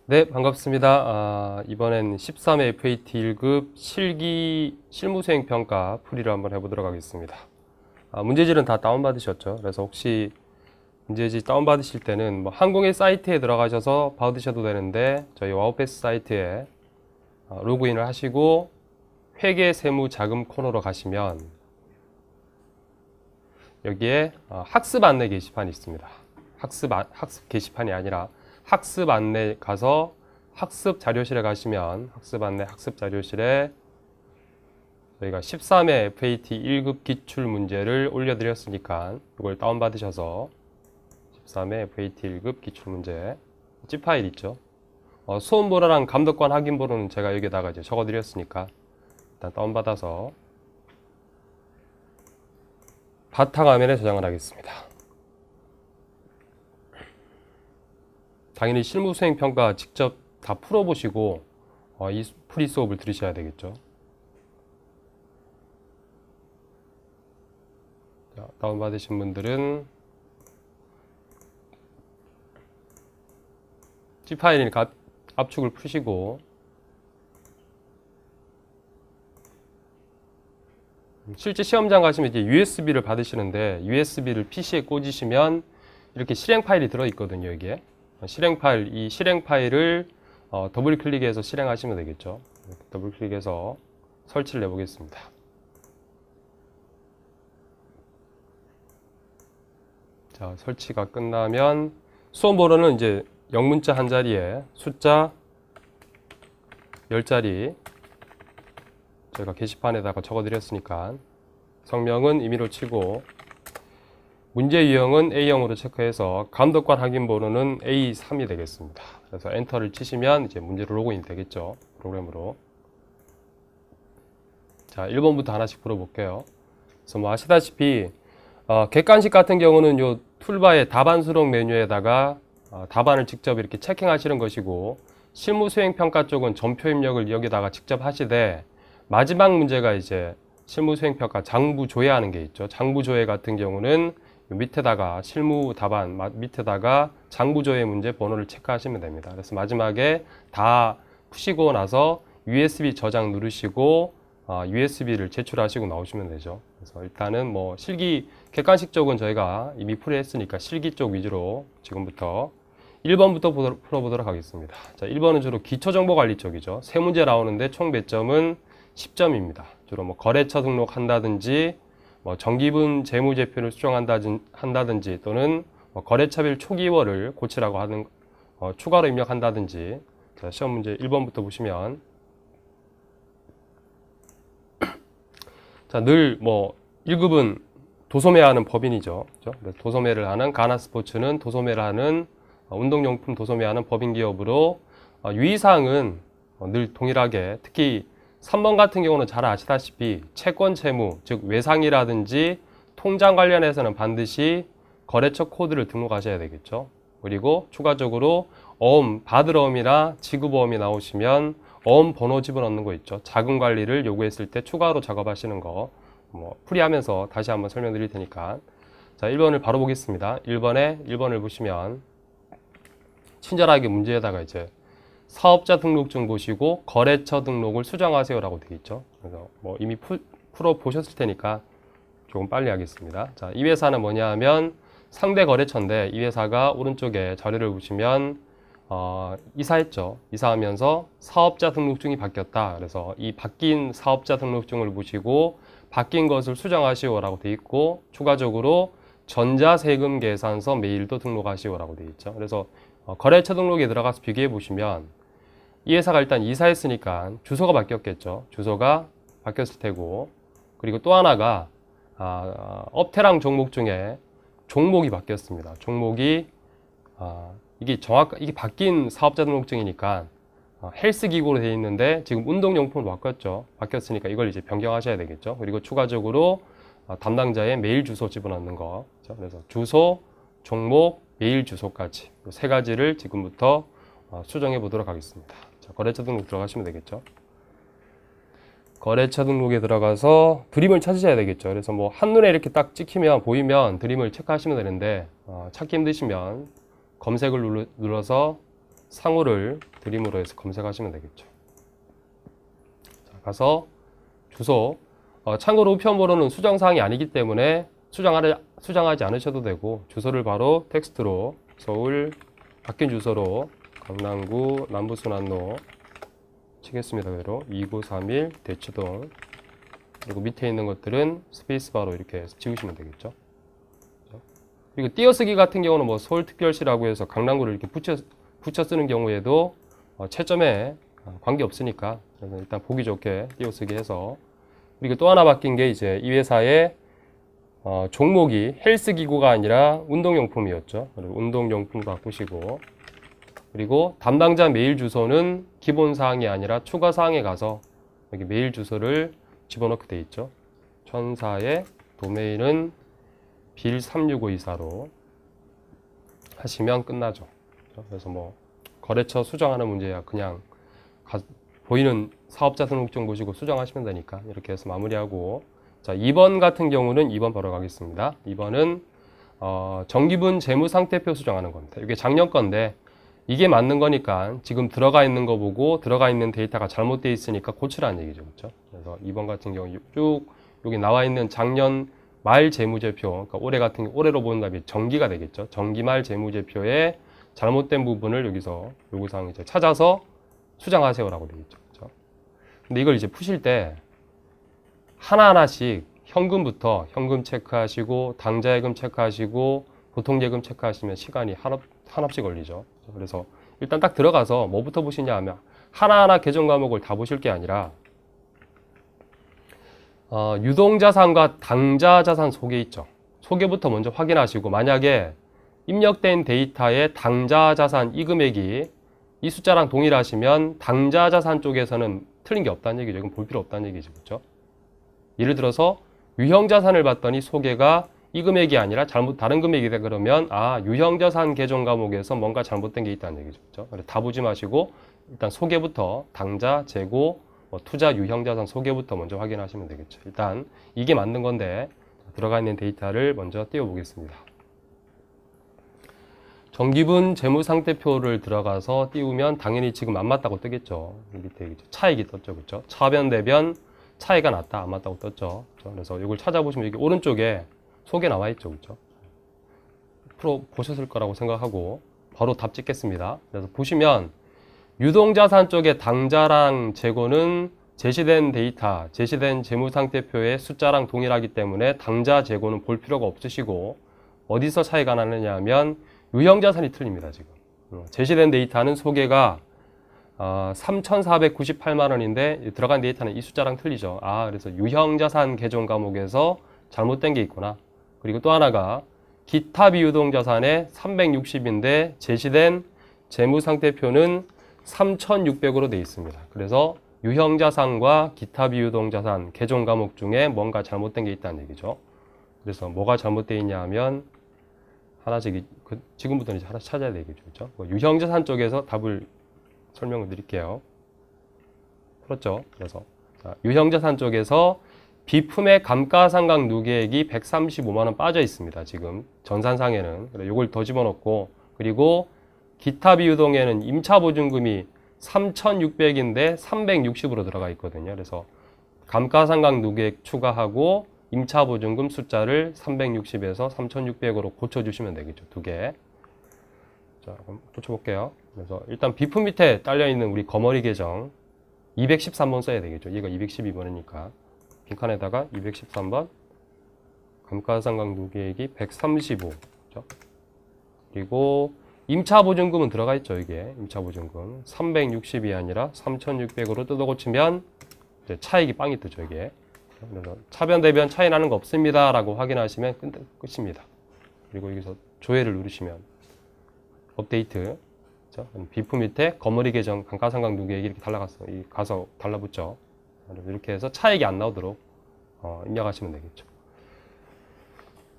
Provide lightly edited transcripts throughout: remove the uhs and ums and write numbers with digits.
네, 반갑습니다. 이번엔 13회 FAT 1급 실기 실무수행평가 풀이를 한번 해보도록 하겠습니다. 문제지는 다 다운받으셨죠? 그래서 혹시 문제지 다운받으실 때는 뭐 항공의 사이트에 들어가셔서 받으셔도 되는데 저희 와우패스 사이트에 로그인을 하시고 회계 세무 자금 코너로 가시면 여기에 학습 안내 게시판이 있습니다. 학습 게시판이 아니라 학습 안내 가서 학습 자료실에 가시면 학습 안내 학습 자료실에 저희가 13회 FAT 1급 기출 문제를 올려드렸으니까 이걸 다운받으셔서 13회 FAT 1급 기출 문제 집 파일 있죠. 수험번호랑 감독관 확인번호는 제가 여기다가 이제 적어드렸으니까 일단 다운받아서 바탕화면에 저장을 하겠습니다. 당연히 실무수행평가 직접 다 풀어보시고 이 풀이 수업을 들으셔야 되겠죠. 자, 다운받으신 분들은 zip 파일이니까 압축을 푸시고 실제 시험장 가시면 이제 USB를 받으시는데 USB를 PC에 꽂으시면 이렇게 실행 파일이 들어있거든요. 여기에 실행 파일, 이 실행 파일을 더블 클릭해서 실행하시면 되겠죠. 더블 클릭해서 설치를 해보겠습니다. 자, 설치가 끝나면 수험 번호는 이제 영문자 한 자리에 숫자 10자리 저희가 게시판에다가 적어드렸으니까 성명은 임의로 치고 문제 유형은 A형으로 체크해서 감독관 확인 번호는 A3이 되겠습니다. 그래서 엔터를 치시면 이제 문제로 로그인 되겠죠. 프로그램으로. 자, 1번부터 하나씩 풀어볼게요. 그래서 뭐 아시다시피 객관식 같은 경우는 요 툴바의 답안 수록 메뉴에다가 답안을 직접 이렇게 체킹하시는 것이고 실무수행평가 쪽은 점표 입력을 여기다가 직접 하시되 마지막 문제가 이제 실무수행평가 장부 조회하는 게 있죠. 장부 조회 같은 경우는 밑에다가 실무 답안 밑에다가 장부 조회 문제 번호를 체크하시면 됩니다. 그래서 마지막에 다 푸시고 나서 USB 저장 누르시고 USB를 제출하시고 나오시면 되죠. 그래서 일단은 뭐 실기 객관식 쪽은 저희가 이미 풀이했으니까 실기 쪽 위주로 지금부터 1번부터 풀어보도록 하겠습니다. 자, 1번은 주로 기초정보관리 쪽이죠. 세 문제 나오는데 총 배점은 10점입니다. 주로 뭐 거래처 등록한다든지 뭐 정기분 재무제표를 수정한다든지 또는 뭐 거래처별 초기월을 고치라고 하는 추가로 입력한다든지. 자, 시험 문제 1번부터 보시면 자, 늘 뭐 1급은 도소매하는 법인이죠. 그렇죠? 도소매를 하는 가나스포츠는 도소매를 하는 운동용품 도소매하는 법인 기업으로 유의사항은 늘 동일하게 특히 3번 같은 경우는 잘 아시다시피 채권 채무, 즉 외상이라든지 통장 관련해서는 반드시 거래처 코드를 등록하셔야 되겠죠. 그리고 추가적으로 어음, 받을 어음이나 지급 어음이 나오시면 어음 번호 집어넣는 거 있죠. 자금 관리를 요구했을 때 추가로 작업하시는 거 풀이하면서 다시 한번 설명드릴 테니까. 자, 1번을 바로 보겠습니다. 1번을 보시면 친절하게 문제에다가 이제 사업자 등록증 보시고 거래처 등록을 수정하세요라고 되어 있죠. 그래서 뭐 이미 풀어 보셨을 테니까 조금 빨리 하겠습니다. 자, 이 회사는 뭐냐 하면 상대 거래처인데 이 회사가 오른쪽에 자료를 보시면 이사했죠. 이사하면서 사업자 등록증이 바뀌었다. 그래서 이 바뀐 사업자 등록증을 보시고 바뀐 것을 수정하시오라고 되어 있고 추가적으로 전자세금 계산서 메일도 등록하시오라고 되어 있죠. 그래서 거래처 등록에 들어가서 비교해 보시면 이 회사가 일단 이사했으니까 주소가 바뀌었겠죠. 주소가 바뀌었을 테고 그리고 또 하나가 업태랑 종목 중에 종목이 바뀌었습니다. 종목이 이게 이게 바뀐 사업자 등록증이니까 헬스 기구로 되어 있는데 지금 운동용품으로 바뀌었으니까 이걸 이제 변경하셔야 되겠죠. 그리고 추가적으로 담당자의 메일 주소 집어넣는 거. 그래서 주소, 종목, 메일 주소까지 세 가지를 지금부터 수정해 보도록 하겠습니다. 자, 거래처 등록 들어가시면 되겠죠. 거래처 등록에 들어가서 드림을 찾으셔야 되겠죠. 그래서 뭐 한눈에 이렇게 딱 찍히면 보이면 드림을 체크하시면 되는데 찾기 힘드시면 검색을 눌러서 상호를 드림으로 해서 검색하시면 되겠죠. 자, 가서 주소, 참고로 우편번호는 수정사항이 아니기 때문에 수정하지 않으셔도 되고, 주소를 바로 텍스트로 서울 바뀐 주소로 강남구 남부순환로 치겠습니다. 그대로 2931 대치동, 그리고 밑에 있는 것들은 스페이스바로 이렇게 해서 지우시면 되겠죠. 그리고 띄어쓰기 같은 경우는 뭐 서울특별시라고 해서 강남구를 이렇게 붙여 쓰는 경우에도 채점에 관계 없으니까 일단 보기 좋게 띄어쓰기 해서. 그리고 또 하나 바뀐 게 이제 이 회사의 종목이 헬스기구가 아니라 운동용품이었죠. 그리고 운동용품 바꾸시고, 그리고 담당자 메일 주소는 기본사항이 아니라 추가사항에 가서 여기 메일 주소를 집어넣게 돼 있죠. 천사의 도메인은 빌36524로 하시면 끝나죠. 그래서 뭐 거래처 수정하는 문제야 그냥 보이는 사업자 등록증 보시고 수정하시면 되니까 이렇게 해서 마무리하고, 자 2번 같은 경우는 2번 바로 가겠습니다. 2번은 정기분 재무상태표 수정하는 겁니다. 이게 작년 건데 이게 맞는 거니까 지금 들어가 있는 거 보고 들어가 있는 데이터가 잘못되어 있으니까 고치라는 얘기죠. 그렇죠? 그래서 2번 같은 경우 쭉 여기 나와 있는 작년 말 재무제표, 그러니까 올해 같은 경우 올해로 보는 답이 정기가 되겠죠. 정기 말 재무제표에 잘못된 부분을 여기서 요구사항 이제 찾아서 수정하세요라고 되겠죠. 그렇죠? 근데 이걸 이제 푸실 때 하나하나씩 현금부터 현금 체크하시고 당좌예금 체크하시고 보통예금 체크하시면 시간이 한없이 걸리죠. 그래서 일단 딱 들어가서 뭐부터 보시냐 하면 하나하나 계정 과목을 다 보실 게 아니라 유동자산과 당좌자산 소개 있죠. 소개부터 먼저 확인하시고, 만약에 입력된 데이터에 당좌자산 이 금액이 이 숫자랑 동일하시면 당좌자산 쪽에서는 틀린 게 없다는 얘기죠. 이건 볼 필요 없다는 얘기죠. 그렇죠? 예를 들어서 유형자산을 봤더니 소개가 이 금액이 아니라 다른 금액이다 그러면 유형자산 계정 과목에서 뭔가 잘못된 게 있다는 얘기죠. 그렇죠? 다 보지 마시고 일단 소개부터 당좌, 재고, 투자, 유형자산 소개부터 먼저 확인하시면 되겠죠. 일단 이게 맞는 건데 들어가 있는 데이터를 먼저 띄워보겠습니다. 정기분 재무상태표를 들어가서 띄우면 당연히 지금 안 맞다고 뜨겠죠. 밑에 차익이 떴죠. 그렇죠? 차변 대변 차이가 났다, 안 맞다고 떴죠. 그렇죠? 그래서 이걸 찾아보시면 여기 오른쪽에 소개 나와 있죠. 그렇죠? 프로 보셨을 거라고 생각하고 바로 답 찍겠습니다. 그래서 보시면 유동자산 쪽에 당좌랑 재고는 제시된 데이터, 제시된 재무상태표의 숫자랑 동일하기 때문에 당좌 재고는 볼 필요가 없으시고, 어디서 차이가 나느냐 하면 유형자산이 틀립니다. 지금 제시된 데이터는 소개가 3,498만 원인데 들어간 데이터는 이 숫자랑 틀리죠. 그래서 유형자산 계정 과목에서 잘못된 게 있구나. 그리고 또 하나가 기타 비유동자산에 360인데 제시된 재무상태표는 3,600으로 되어 있습니다. 그래서 유형자산과 기타 비유동자산 계정 과목 중에 뭔가 잘못된 게 있다는 얘기죠. 그래서 뭐가 잘못되어 있냐 하면 하나씩 지금부터는 이제 하나씩 찾아야 되겠죠. 그렇죠? 유형자산 쪽에서 답을 설명을 드릴게요. 그렇죠? 그래서 유형자산 쪽에서 비품의 감가상각 누계액이 135만 원 빠져 있습니다. 지금 전산상에는. 그래서 이걸 더 집어넣고, 그리고 기타 비유동에는 임차보증금이 3,600인데 360으로 들어가 있거든요. 그래서 감가상각 누계액 추가하고 임차보증금 숫자를 360에서 3,600으로 고쳐주시면 되겠죠. 두 개. 자, 그럼 고쳐볼게요. 그래서 일단 비품 밑에 딸려있는 우리 거머리 계정 213번 써야 되겠죠. 얘가 212번이니까. 빈칸에다가 213번 감가상각 누계액이 135. 그렇죠? 그리고 임차보증금은 들어가 있죠. 이게 임차보증금 360이 아니라 3,600으로 뜯어 고치면 이제 차익이 빵이 뜨죠. 이게. 그래서 차변 대변 차이 나는 거 없습니다 라고 확인하시면 끝입니다. 그리고 여기서 조회를 누르시면 업데이트, 그렇죠? 비품 밑에 거머리 계정 감가상각 누계액이 이렇게 가서 달라붙죠. 이렇게 해서 차익이 안 나오도록 입력하시면 되겠죠.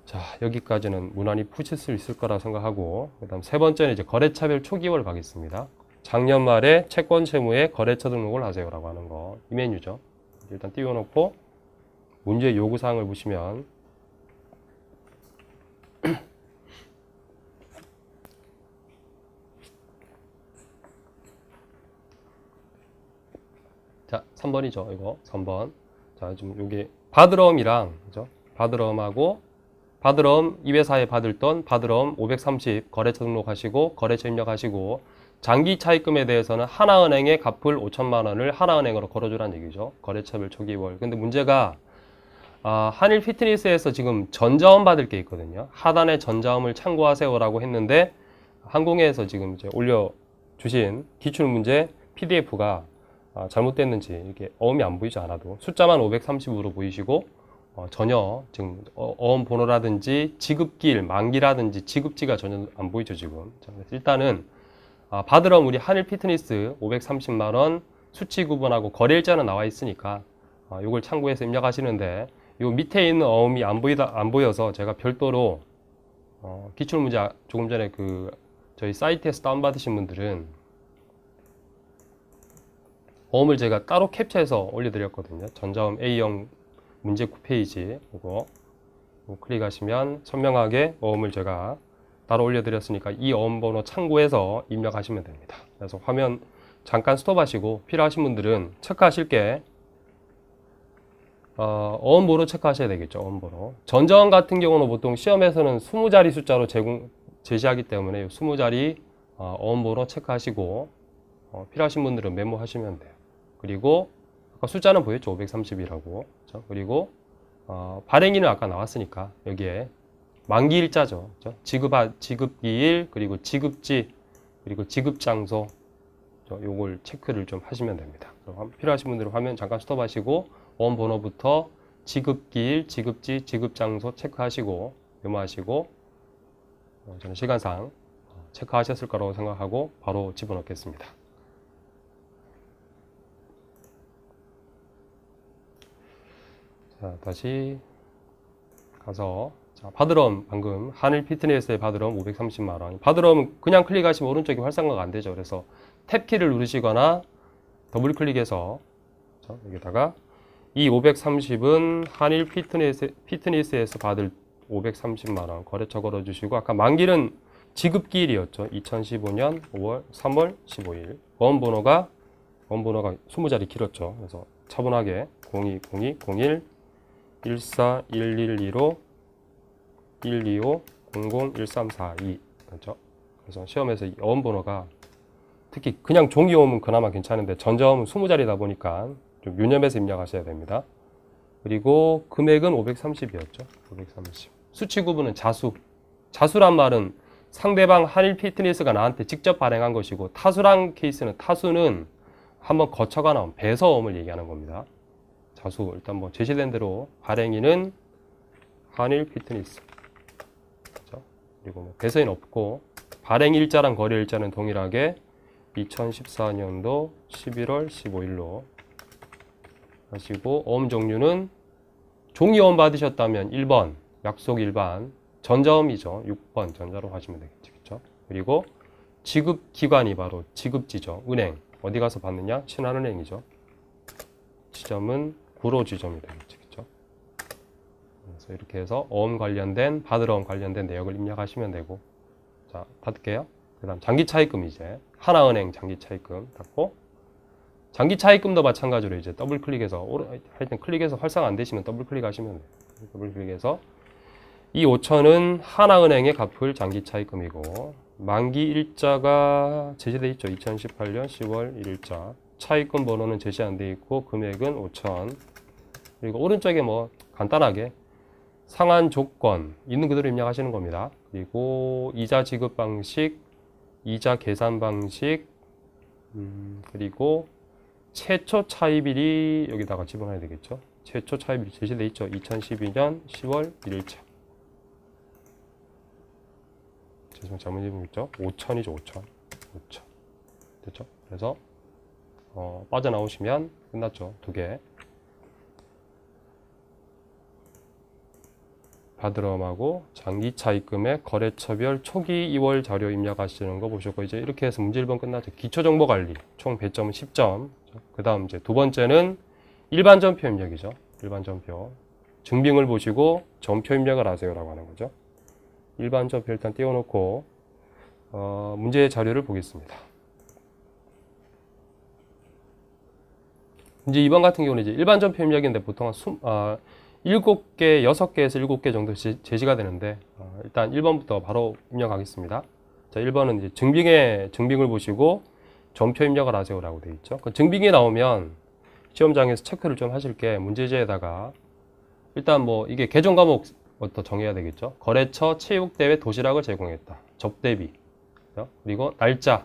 자, 여기까지는 무난히 푸실 수 있을 거라 생각하고, 그 다음 세 번째는 이제 거래차별 초기월 가겠습니다. 작년 말에 채권 채무에 거래처 등록을 하세요라고 하는 거, 이 메뉴죠. 일단 띄워놓고 문제 요구사항을 보시면 자, 3번이죠. 이거 3번. 자, 지금 여기 바드럼이랑 그죠? 바드럼하고 바드럼 2회사에 받을 돈 바드럼 530 거래처 등록하시고 거래처 입력하시고 장기 차입금에 대해서는 하나은행에 갚을 5천만 원을 하나은행으로 걸어주라는 얘기죠. 거래처별 초기월. 근데 문제가 한일 피트니스에서 지금 전자음 받을 게 있거든요. 하단에 전자음을 참고하세요라고 했는데 항공에서 지금 이제 올려주신 기출문제 PDF가 잘못됐는지 이렇게 어음이 안 보이지 않아도 숫자만 530으로 보이시고 전혀 지금 어음 번호라든지 지급기일, 만기라든지 지급지가 전혀 안 보이죠 지금. 자, 일단은 받으러 우리 한일 피트니스 530만 원 수치 구분하고 거래일자는 나와 있으니까 이걸 참고해서 입력하시는데 요 밑에 있는 어음이 안 보여서 제가 별도로 기출문제 조금 전에 저희 사이트에서 다운받으신 분들은 어음을 제가 따로 캡처해서 올려드렸거든요. 전자음 A형 문제 9페이지 이거 클릭하시면 선명하게 어음을 제가 따로 올려드렸으니까 이 어음 번호 참고해서 입력하시면 됩니다. 그래서 화면 잠깐 스톱하시고 필요하신 분들은 체크하실 게 어음 번호 체크하셔야 되겠죠. 어음 번호. 전자음 같은 경우는 보통 시험에서는 20자리 숫자로 제시하기 때문에 20자리 어음 번호 체크하시고 필요하신 분들은 메모하시면 돼요. 그리고 아까 숫자는 보였죠. 530이라고. 그렇죠? 그리고 발행일은 아까 나왔으니까 여기에 만기일자죠. 그렇죠? 지급기일, 그리고 지급지, 그리고 지급장소 요걸 체크를 좀 하시면 됩니다. 필요하신 분들은 화면 잠깐 스톱하시고 어음 번호부터 지급기일, 지급지, 지급장소 체크하시고 메모하시고 저는 시간상 체크하셨을 거라고 생각하고 바로 집어넣겠습니다. 자, 다시 가서 바드럼 방금 한일 피트니스의 바드럼 530만 원. 바드럼 그냥 클릭하시면 오른쪽이 활성화가 안 되죠. 그래서 탭키를 누르시거나 더블 클릭해서 여기다가 이 530은 한일 피트니스에서 받을 530만 원 거래처 걸어주시고 아까 만기는 지급기일이었죠. 2015년 3월 15일. 어음 번호가 20자리 길었죠. 그래서 차분하게 020201 14112로 125 00 1342 그렇죠? 그래서 시험에서 이 어음 번호가 특히 그냥 종이 어음은 그나마 괜찮은데 전자어음은 20자리다 보니까 좀 유념해서 입력하셔야 됩니다. 그리고 금액은 530이었죠. 530. 수치 구분은 자수. 자수란 말은 상대방 한일 피트니스가 나한테 직접 발행한 것이고 타수란 케이스는 타수는 한번 거쳐가 나온 배서어음을 얘기하는 겁니다. 자수 일단 뭐 제시된 대로 발행인은 한일 피트니스 그렇죠? 그리고 뭐 배서인 없고 발행일자랑 거래일자는 동일하게 2014년도 11월 15일로 하시고 어음 종류는 종이어음 받으셨다면 1번 약속 일반 전자어음이죠. 6번 전자로 하시면 되겠죠. 그리고 지급기관이 바로 지급지죠. 은행 어디 가서 받느냐? 신한은행이죠. 지점은 구로지점이 되겠죠. 그래서 이렇게 해서 어음 관련된 바드러음 관련된 내역을 입력하시면 되고 자 닫을게요. 그 다음 장기차입금 이제 하나은행 장기차입금 닫고 장기차입금도 마찬가지로 이제 더블 클릭해서 하여튼 클릭해서 활성 안 되시면 더블 클릭하시면 돼요. 더블 클릭해서 이 5천은 하나은행에 갚을 장기차입금이고 만기 일자가 제시되어 있죠. 2018년 10월 1일자 차입금 번호는 제시 안 되어 있고 금액은 5천 그리고 오른쪽에 뭐 간단하게 상한 조건 있는 그대로 입력하시는 겁니다. 그리고 이자 지급 방식, 이자 계산 방식, 그리고 최초 차입일이 여기다가 집어넣어야 되겠죠. 최초 차입일이 제시되어 있죠. 2012년 10월 1일자. 죄송 잘못 읽었죠. 5천이죠. 5천. 됐죠? 그래서 빠져나오시면 끝났죠. 두 개. 바드럼하고 장기차입금의 거래처별 초기 2월 자료 입력하시는 거 보셨고 이제 이렇게 해서 문제 1번 끝났죠. 기초정보관리 총 배점은 10점. 그 다음 이제 두 번째는 일반 전표 입력이죠. 일반 전표. 증빙을 보시고 전표 입력을 하세요라고 하는 거죠. 일반 전표 일단 띄워놓고 문제 자료를 보겠습니다. 이제 2번 같은 경우는 이제 일반 전표 입력인데 보통 한 7개, 6개에서 7개 정도 제시가 되는데 일단 1번부터 바로 입력하겠습니다. 자, 1번은 이제 증빙을 보시고 전표 입력을 하세요라고 되어 있죠. 그 증빙이 나오면 시험장에서 체크를 좀 하실 게 문제지에다가 일단 뭐 이게 개정 과목부터 정해야 되겠죠. 거래처, 체육대회, 도시락을 제공했다. 접대비. 그리고 날짜.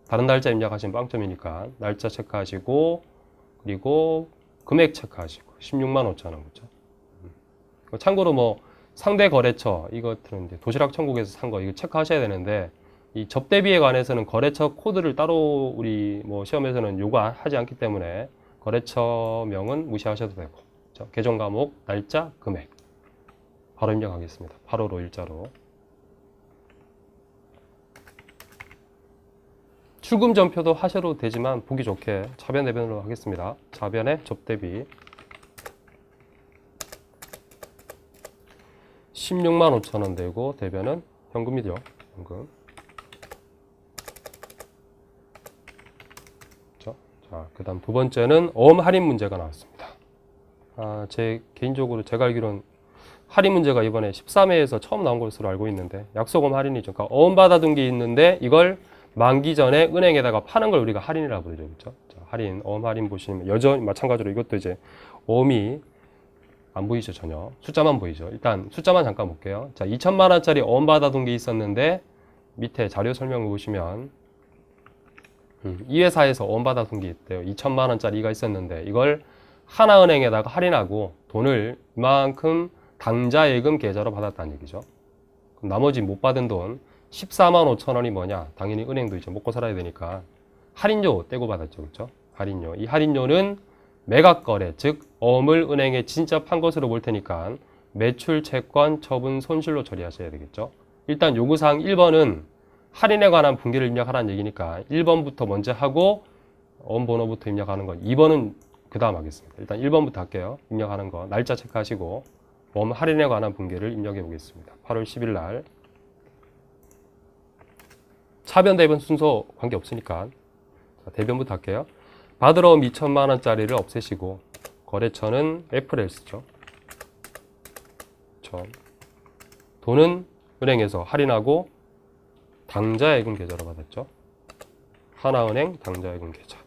다른 날짜 입력하시면 빵점이니까 날짜 체크하시고 그리고 금액 체크하시고 16만 5천 원 그렇죠. 참고로 뭐 상대 거래처 이것들은 이제 도시락 천국에서 산 거 이거 체크하셔야 되는데 이 접대비에 관해서는 거래처 코드를 따로 우리 뭐 시험에서는 요구하지 않기 때문에 거래처명은 무시하셔도 되고 그렇죠? 개정 과목 날짜 금액 바로 입력하겠습니다. 855 일자로. 출금 전표도 하셔도 되지만 보기 좋게 차변 대변으로 하겠습니다. 차변에 접대비 16만 5천 원 되고 대변은 현금이죠. 현금. 그렇죠? 자, 그다음 두 번째는 어음 할인 문제가 나왔습니다. 제 개인적으로 제가 알기로는 할인 문제가 이번에 13회에서 처음 나온 것으로 알고 있는데 약속어음 할인이죠. 그러니까 어음 받아둔 게 있는데 이걸 만기 전에 은행에다가 파는 걸 우리가 할인이라고 부르죠. 그렇죠? 자, 할인, 어음 할인 보시면 여전히 마찬가지로 이것도 이제 어음이 안 보이죠, 전혀. 숫자만 보이죠. 일단 숫자만 잠깐 볼게요. 자, 2천만 원짜리 어음 받아둔 게 있었는데 밑에 자료 설명을 보시면 이 회사에서 어음 받아둔 게 있대요. 2천만 원짜리가 있었는데 이걸 하나은행에다가 할인하고 돈을 이만큼 당좌 예금 계좌로 받았다는 얘기죠. 그럼 나머지 못 받은 돈 14만 5천 원이 뭐냐? 당연히 은행도 이제 먹고 살아야 되니까 할인료 떼고 받았죠. 그렇죠? 할인료. 이 할인료는 매각거래, 즉 어음을 은행에 진짜 판 것으로 볼 테니까 매출, 채권, 처분, 손실로 처리하셔야 되겠죠. 일단 요구사항 1번은 할인에 관한 분기를 입력하라는 얘기니까 1번부터 먼저 하고 어음 번호부터 입력하는 건 2번은 그 다음 하겠습니다. 일단 1번부터 할게요. 입력하는 거 날짜 체크하시고 어음 할인에 관한 분기를 입력해 보겠습니다. 8월 10일 날 차변 대변 순서 관계없으니까 자, 대변부터 할게요. 받으러 온 2천만 원짜리를 없애시고 거래처는 F를 쓰죠. 돈은 은행에서 할인하고 당좌 예금 계좌로 받았죠. 하나은행 당좌 예금 계좌.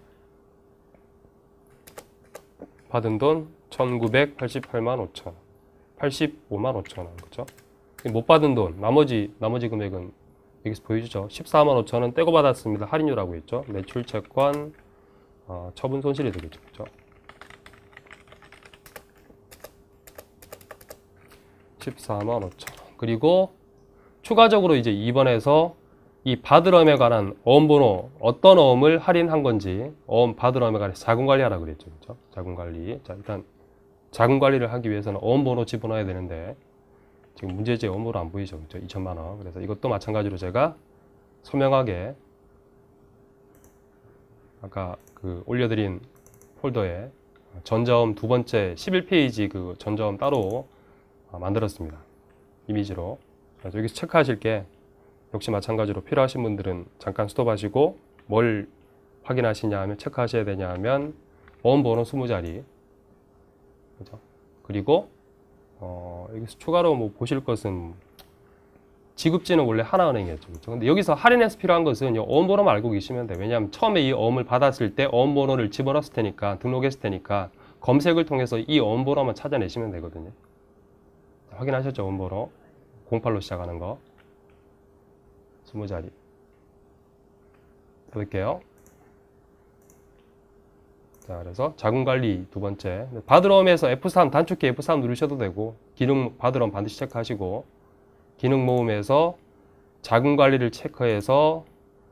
받은 돈 1988만 5천 원. 85만 5천 원. 그죠? 못 받은 돈, 나머지 금액은 여기서 보여주죠. 14만 5천 원 떼고 받았습니다. 할인료라고 했죠. 매출 채권, 처분 손실이 되겠죠. 그죠? 14만 5천 원. 그리고 추가적으로 이제 2번에서 이 받으럼에 관한 어음번호, 어떤 어음을 할인한 건지 어음 받으럼에 관해서 자금관리하라 그랬죠. 그죠? 자금관리. 자, 일단 자금관리를 하기 위해서는 어음번호 집어넣어야 되는데 지금 문제지에 어음번호 안 보이죠. 그죠? 2천만 원. 그래서 이것도 마찬가지로 제가 소명하게 아까 그 올려드린 폴더에 전자음 두 번째 11페이지 그 전자음 따로 만들었습니다. 이미지로. 그래서 여기서 체크하실 게 역시 마찬가지로 필요하신 분들은 잠깐 스톱하시고 뭘 확인하시냐 하면 체크하셔야 되냐 하면 어음 번호 20자리. 그죠? 그리고 여기서 추가로 뭐 보실 것은 지급지는 원래 하나은행이었죠. 그렇죠? 근데 여기서 할인해서 필요한 것은 어음 번호만 알고 계시면 돼요. 왜냐하면 처음에 이 어음을 받았을 때 어음 번호를 집어넣었을 테니까 등록했을 테니까 검색을 통해서 이 어음 번호만 찾아내시면 되거든요. 확인하셨죠? 어음 번호 08로 시작하는 거 20자리 볼게요. 자, 그래서 자금관리 두 번째 받으럼에서 F3 단축키 F3 누르셔도 되고 기능 받으럼 반드시 체크하시고 기능 모음에서 자금관리를 체크해서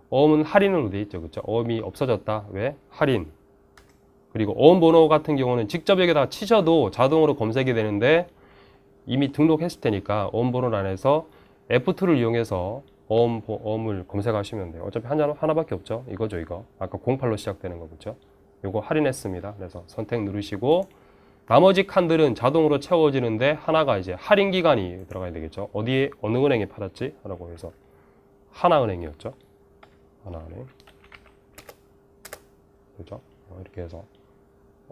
어음은 할인으로 되어 있죠. 그렇죠? 어음이 없어졌다. 왜? 할인. 그리고 어음 번호 같은 경우는 직접 여기다가 치셔도 자동으로 검색이 되는데 이미 등록했을 테니까 어음 번호를 안에서 F2를 이용해서 어음을 검색하시면 돼요. 어차피 하나밖에 없죠. 이거죠, 이거. 아까 08로 시작되는 거 그렇죠? 요거 할인했습니다. 그래서 선택 누르시고 나머지 칸들은 자동으로 채워지는데 하나가 이제 할인 기간이 들어가야 되겠죠. 어디에 어느 은행에 팔았지? 라고 해서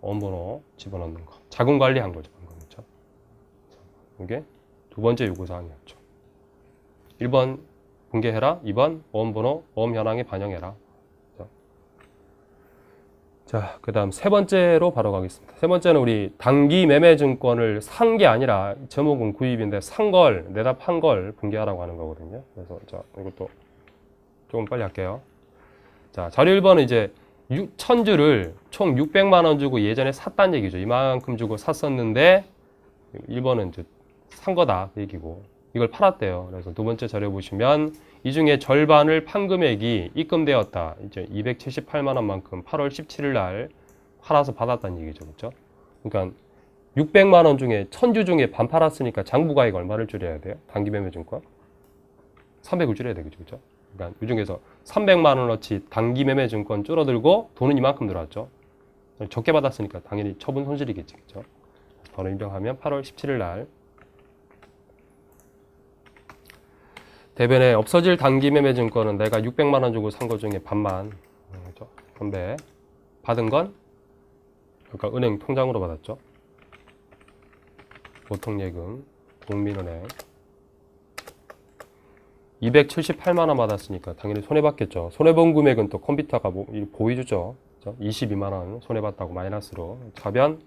원번호 집어넣는 거. 자금 관리한 거죠. 방금. 그렇죠? 이게 두 번째 요구사항이었죠. 1번 공개해라. 2번 원번호 현황에 반영해라. 자, 그 다음 세 번째로 바로 가겠습니다. 세 번째는 우리 단기 매매 증권을 산 게 아니라 제목은 구입인데 산 걸, 내다 판 걸 공개하라고 하는 거거든요. 그래서 자, 이것도 조금 빨리 할게요. 자, 자료 1번은 이제 1000주를 총 600만 원 주고 예전에 샀다는 얘기죠. 이만큼 주고 샀었는데 1번은 이제 산 거다 그 얘기고 이걸 팔았대요. 그래서 두 번째 자료 보시면 이 중에 절반을 판 금액이 입금되었다. 이제 278만 원만큼 8월 17일 날 팔아서 받았다는 얘기죠. 그렇죠? 그러니까 600만 원 중에 1000주 중에 반 팔았으니까 장부가액 얼마를 줄여야 돼요? 단기 매매 증권? 300을 줄여야 되겠죠. 그렇죠? 그러니까 이 중에서 300만 원어치 단기 매매 증권 줄어들고 돈은 이만큼 들어왔죠. 적게 받았으니까 당연히 처분 손실이겠지. 그렇죠? 바로 인정하면 8월 17일 날 대변에 없어질 단기 매매 증권은 내가 600만 원 주고 산 거 중에 반만, 그렇죠? 건배 받은 건 그러니까 은행 통장으로 받았죠. 보통예금, 국민은행 278만 원 받았으니까 당연히 손해봤겠죠. 손해본 금액은 또 컴퓨터가 보여주죠. 그렇죠? 22만 원 손해봤다고 마이너스로 차변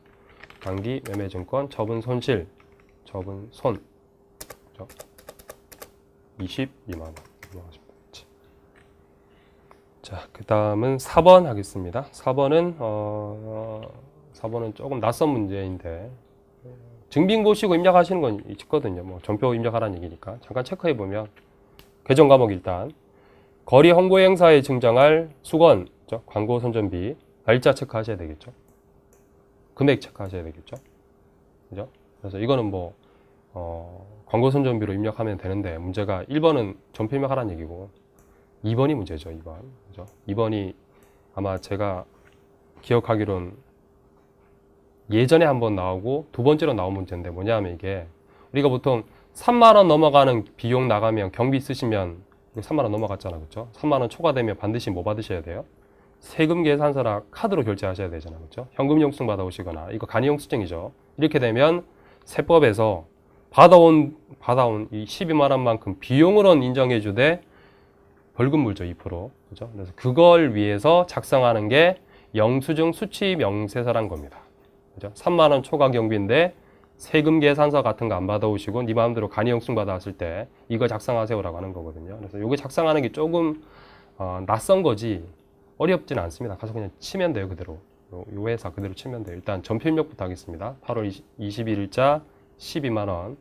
단기 매매 증권 처분 손실, 처분 손, 그렇죠? 22만 원. 자, 그 다음은 4번 하겠습니다. 4번은 조금 낯선 문제인데 증빙 보시고 입력하시는 건 있거든요. 뭐 전표 입력하라는 얘기니까 잠깐 체크해 보면 개정 과목 일단 거리 홍보 행사에 증정할 수건, 그렇죠? 광고 선전비 날짜 체크하셔야 되겠죠. 금액 체크하셔야 되겠죠. 그죠? 그래서 이거는 뭐 광고 선전비로 입력하면 되는데 문제가 1번은 전표 입력하라는 얘기고 2번이 문제죠. 2번. 그죠? 2번이 아마 제가 기억하기로는 예전에 한번 나오고 두 번째로 나온 문제인데 뭐냐면 이게 우리가 보통 3만 원 넘어가는 비용 나가면 경비 쓰시면 3만 원 넘어갔잖아. 그렇죠? 3만 원 초과되면 반드시 뭐 받으셔야 돼요? 세금 계산서나 카드로 결제하셔야 되잖아요. 그렇죠? 현금 영수증 받아오시거나 이거 간이 영수증이죠. 이렇게 되면 세법에서 받아온 이 12만 원만큼 비용으로는 인정해 주되 벌금 물죠. 2%. 그죠? 그래서 그걸 위해서 작성하는 게 영수증 수취 명세서란 겁니다. 그죠? 3만 원 초과 경비인데 세금 계산서 같은 거 안 받아오시고 네 마음대로 간이 영수증 받아왔을 때 이거 작성하세요라고 하는 거거든요. 그래서 이거 작성하는 게 조금 낯선 거지 어렵지는 않습니다. 가서 그냥 치면 돼요. 그대로. 요 회사 그대로 치면 돼요. 일단 전표 입력부터 하겠습니다. 8월 21일자 12만 원.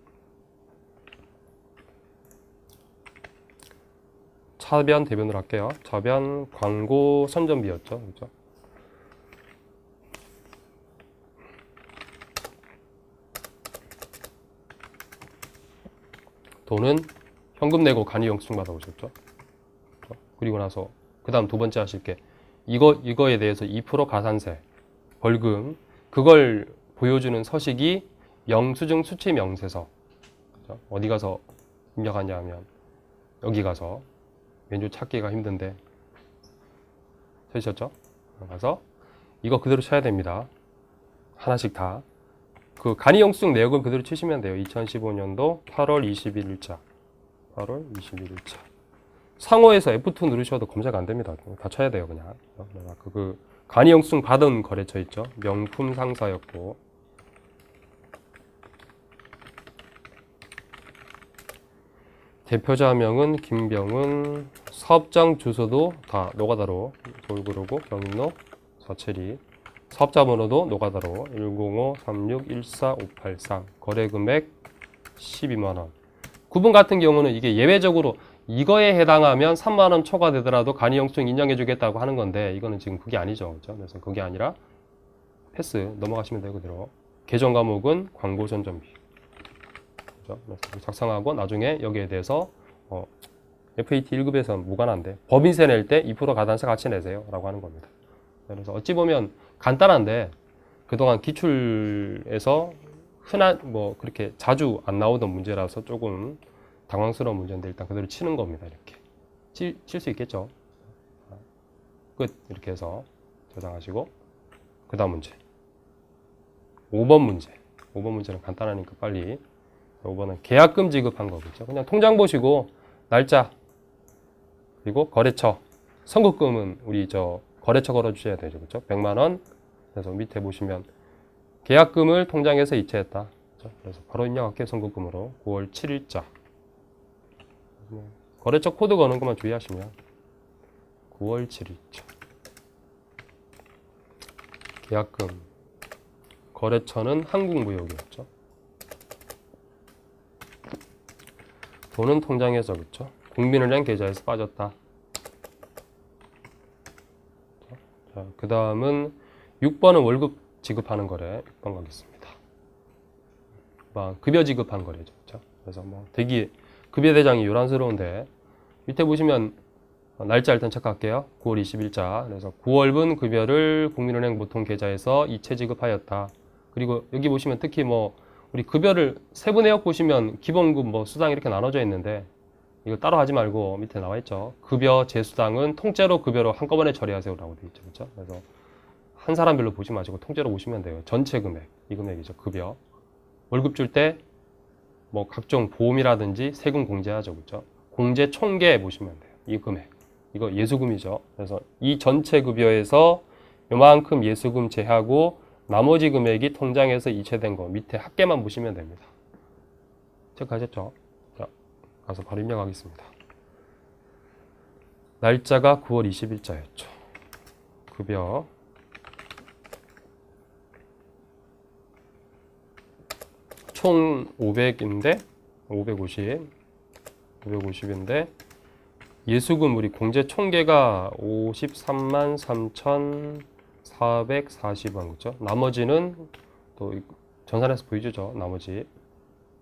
차변 대변으로 할게요. 차변 광고 선전비였죠. 그렇죠? 돈은 현금 내고 간이 영수증 받아오셨죠. 그렇죠? 그리고 나서 그 다음 두 번째 하실 게 이거에 대해서 2% 가산세, 벌금 그걸 보여주는 서식이 영수증 수취 명세서. 그렇죠? 어디 가서 입력하냐 하면 여기 가서 왼쪽 찾기가 힘든데 찾으셨죠? 가서 이거 그대로 쳐야 됩니다. 하나씩 다. 그 간이 영수증 내역은 그대로 치시면 돼요. 2015년도 8월 21일자. 8월 21일자. 상호에서 F2 누르셔도 검색 안 됩니다. 다 쳐야 돼요, 그냥. 그 간이 영수증 받은 거래처 있죠? 명품 상사였고. 대표자명은 김병은, 사업장 주소도 다 노가다로 돌그르고 경인로 서체리, 사업자 번호도 노가다로 105-36-14583, 거래금액 12만원. 구분 같은 경우는 이게 예외적으로 이거에 해당하면 3만원 초과되더라도 간이 영수증 인정해주겠다고 하는 건데 이거는 지금 그게 아니죠. 그렇죠? 그래서 그게 아니라 패스 넘어가시면 되고 그대로. 개정 과목은 광고 선전비. 그렇죠? 작성하고 나중에 여기에 대해서 FAT 1급에서 무관한데 법인세 낼 때 2% 가산세 같이 내세요 라고 하는 겁니다. 그래서 어찌 보면 간단한데 그동안 기출에서 뭐 그렇게 자주 안 나오던 문제라서 조금 당황스러운 문제인데 일단 그대로 치는 겁니다. 이렇게 칠 수 있겠죠. 끝. 이렇게 해서 저장하시고 그 다음 문제 5번 문제. 5번 문제는 간단하니까 빨리. 5번은 계약금 지급한 거겠죠. 그냥 통장 보시고 날짜 그리고 거래처. 선급금은 우리 거래처 걸어주셔야 되죠. 그렇죠? 100만 원. 그래서 밑에 보시면 계약금을 통장에서 이체했다. 그렇죠? 그래서 바로 입력할게요. 선급금으로 9월 7일자. 거래처 코드 거는 것만 주의하시면 9월 7일자. 계약금. 거래처는 한국무역이었죠. 돈은 통장에서 그렇죠. 국민은행 계좌에서 빠졌다. 자, 그 다음은 6번은 월급 지급하는 거래. 6번 가겠습니다. 급여 지급한 거래죠. 그렇죠? 그래서 대기 급여 대장이 요란스러운데 밑에 보시면 날짜 일단 체크할게요. 9월 20일자. 그래서 9월분 급여를 국민은행 보통 계좌에서 이체 지급하였다. 그리고 여기 보시면 특히 우리 급여를 세부 내역 보시면 기본급 수당 이렇게 나눠져 있는데 이거 따로 하지 말고 밑에 나와 있죠. 급여 재수당은 통째로 급여로 한꺼번에 처리하세요라고 되어 있죠. 그렇죠? 그래서 한 사람별로 보지 마시고 통째로 보시면 돼요. 전체 금액, 이 금액이죠. 급여. 월급 줄 때 각종 보험이라든지 세금 공제하죠. 그렇죠? 공제 총계 보시면 돼요. 이 금액. 이거 예수금이죠. 그래서 이 전체 급여에서 요만큼 예수금 제하고 나머지 금액이 통장에서 이체된 거 밑에 합계만 보시면 됩니다. 체크하셨죠? 자, 가서 바로 입력하겠습니다. 날짜가 9월 20일자였죠. 급여 총 500인데 550인데 예수금 우리 공제 총계가 53만 3,440원 그렇죠? 나머지는 또 전산에서 보여주죠. 나머지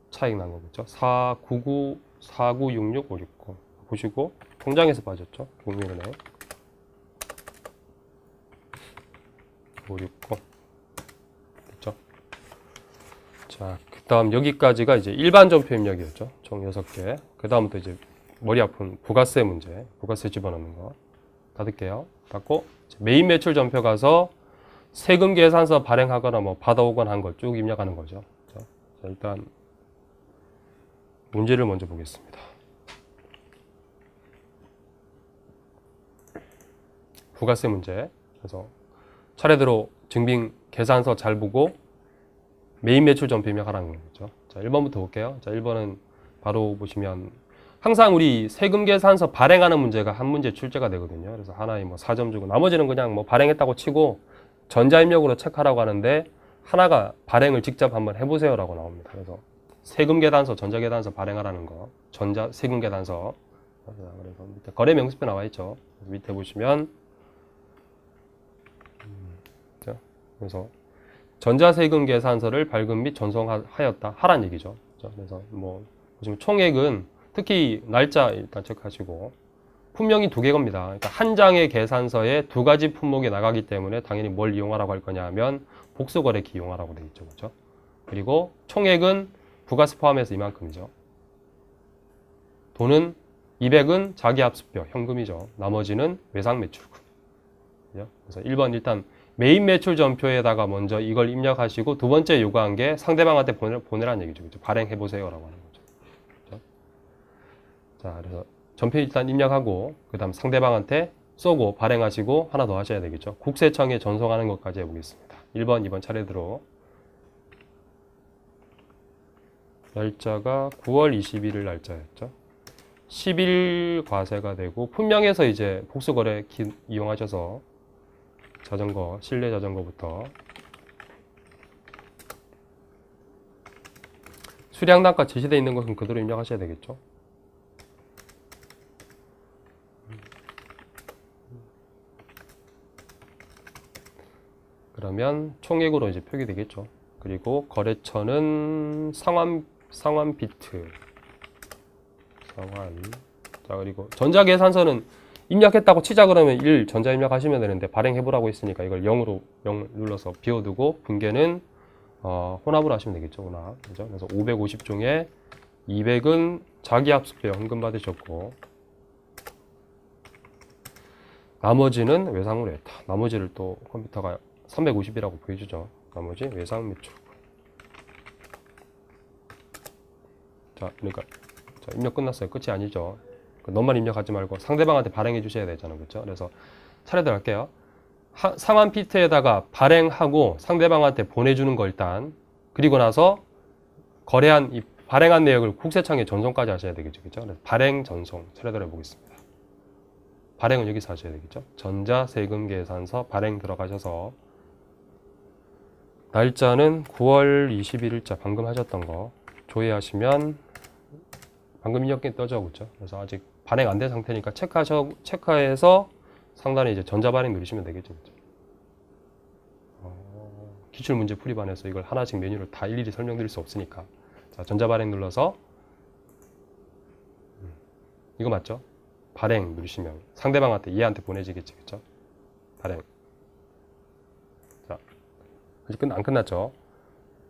차익 난 거겠죠. 499 4966 569 보시고 통장에서 빠졌죠. 국민은행 569 됐죠. 자, 그다음 여기까지가 이제 일반 전표 입력이었죠. 총 6개. 그다음부터 이제 머리 아픈 부가세 문제, 부가세 집어넣는 거 닫을게요. 닫고 메인 매출 전표 가서 세금 계산서 발행하거나 받아오거나 한 걸 쭉 입력하는 거죠. 자, 일단 문제를 먼저 보겠습니다. 부가세 문제. 그래서 차례대로 증빙 계산서 잘 보고 메인 매출 전표 입력하라는 거죠. 자, 1번부터 볼게요. 자, 1번은 바로 보시면 항상 우리 세금 계산서 발행하는 문제가 한 문제 출제가 되거든요. 그래서 하나에 4점 주고 나머지는 그냥 발행했다고 치고 전자입력으로 체크하라고 하는데 하나가 발행을 직접 한번 해보세요라고 나옵니다. 그래서 세금 계산서, 전자계산서 발행하라는 거, 전자 세금 계산서. 그래서 밑에 거래 명세표 나와 있죠. 밑에 보시면 그래서 전자세금 계산서를 발급 및 전송하였다 하란 얘기죠. 그래서 보시면 총액은 특히 날짜 일단 체크하시고 품명이 2개 겁니다. 그러니까 한 장의 계산서에 2가지 품목이 나가기 때문에 당연히 뭘 이용하라고 할 거냐 하면 복수거래기 이용하라고 되어 있죠. 그렇죠? 그리고 총액은 부가세 포함해서 이만큼이죠. 돈은 200은 자기압수표 현금이죠. 나머지는 외상매출금. 그래서 1번 일단 메인 매출 전표에다가 먼저 이걸 입력하시고 두 번째 요구한 게 상대방한테 보내라는 얘기죠. 그렇죠? 발행해보세요라고 하는 거죠. 그렇죠? 자, 그래서 전표 일단 입력하고 그 다음 상대방한테 쏘고 발행하시고 하나 더 하셔야 되겠죠. 국세청에 전송하는 것까지 해보겠습니다. 1번, 2번 차례대로. 날짜가 9월 21일 날짜였죠. 10일 과세가 되고 품명에서 이제 복수거래 이용하셔서 자전거, 실내 자전거부터 수량단가 제시되어 있는 것은 그대로 입력하셔야 되겠죠. 그러면 총액으로 이제 표기되겠죠. 그리고 거래처는 상환비트. 자, 그리고 전자계산서는 입력했다고 치자 그러면 1 전자 입력하시면 되는데 발행해보라고 했으니까 이걸 0 눌러서 비워두고 분계는 혼합으로 하시면 되겠죠. 혼합. 그죠? 그래서 550 중에 200은 자기압수표 현금 받으셨고 나머지는 외상으로 했다. 나머지를 또 컴퓨터가 350이라고 보여주죠. 나머지 외상 매출. 자, 그러니까 자, 입력 끝났어요. 끝이 아니죠. 너만 입력하지 말고 상대방한테 발행해 주셔야 되잖아요. 그렇죠? 그래서 차례대로 할게요. 상환 피트에다가 발행하고 상대방한테 보내주는 거 일단. 그리고 나서 거래한 이 발행한 내역을 국세청에 전송까지 하셔야 되겠죠. 그렇죠? 그래서 발행 전송 차례대로 해보겠습니다. 발행은 여기서 하셔야 되겠죠. 전자세금계산서 발행 들어가셔서 날짜는 9월 21일자 방금 하셨던 거 조회하시면 방금 입력이 떠져 그렇죠. 그래서 아직 발행 안 된 상태니까 체크해서 상단에 이제 전자발행 누르시면 되겠죠. 그렇죠? 기출문제 풀이반에서 이걸 하나씩 메뉴를 다 일일이 설명드릴 수 없으니까 자, 전자발행 눌러서 이거 맞죠? 발행 누르시면 상대방한테 얘한테 보내지겠지. 그쵸? 발행. 자, 아직 안 끝났죠?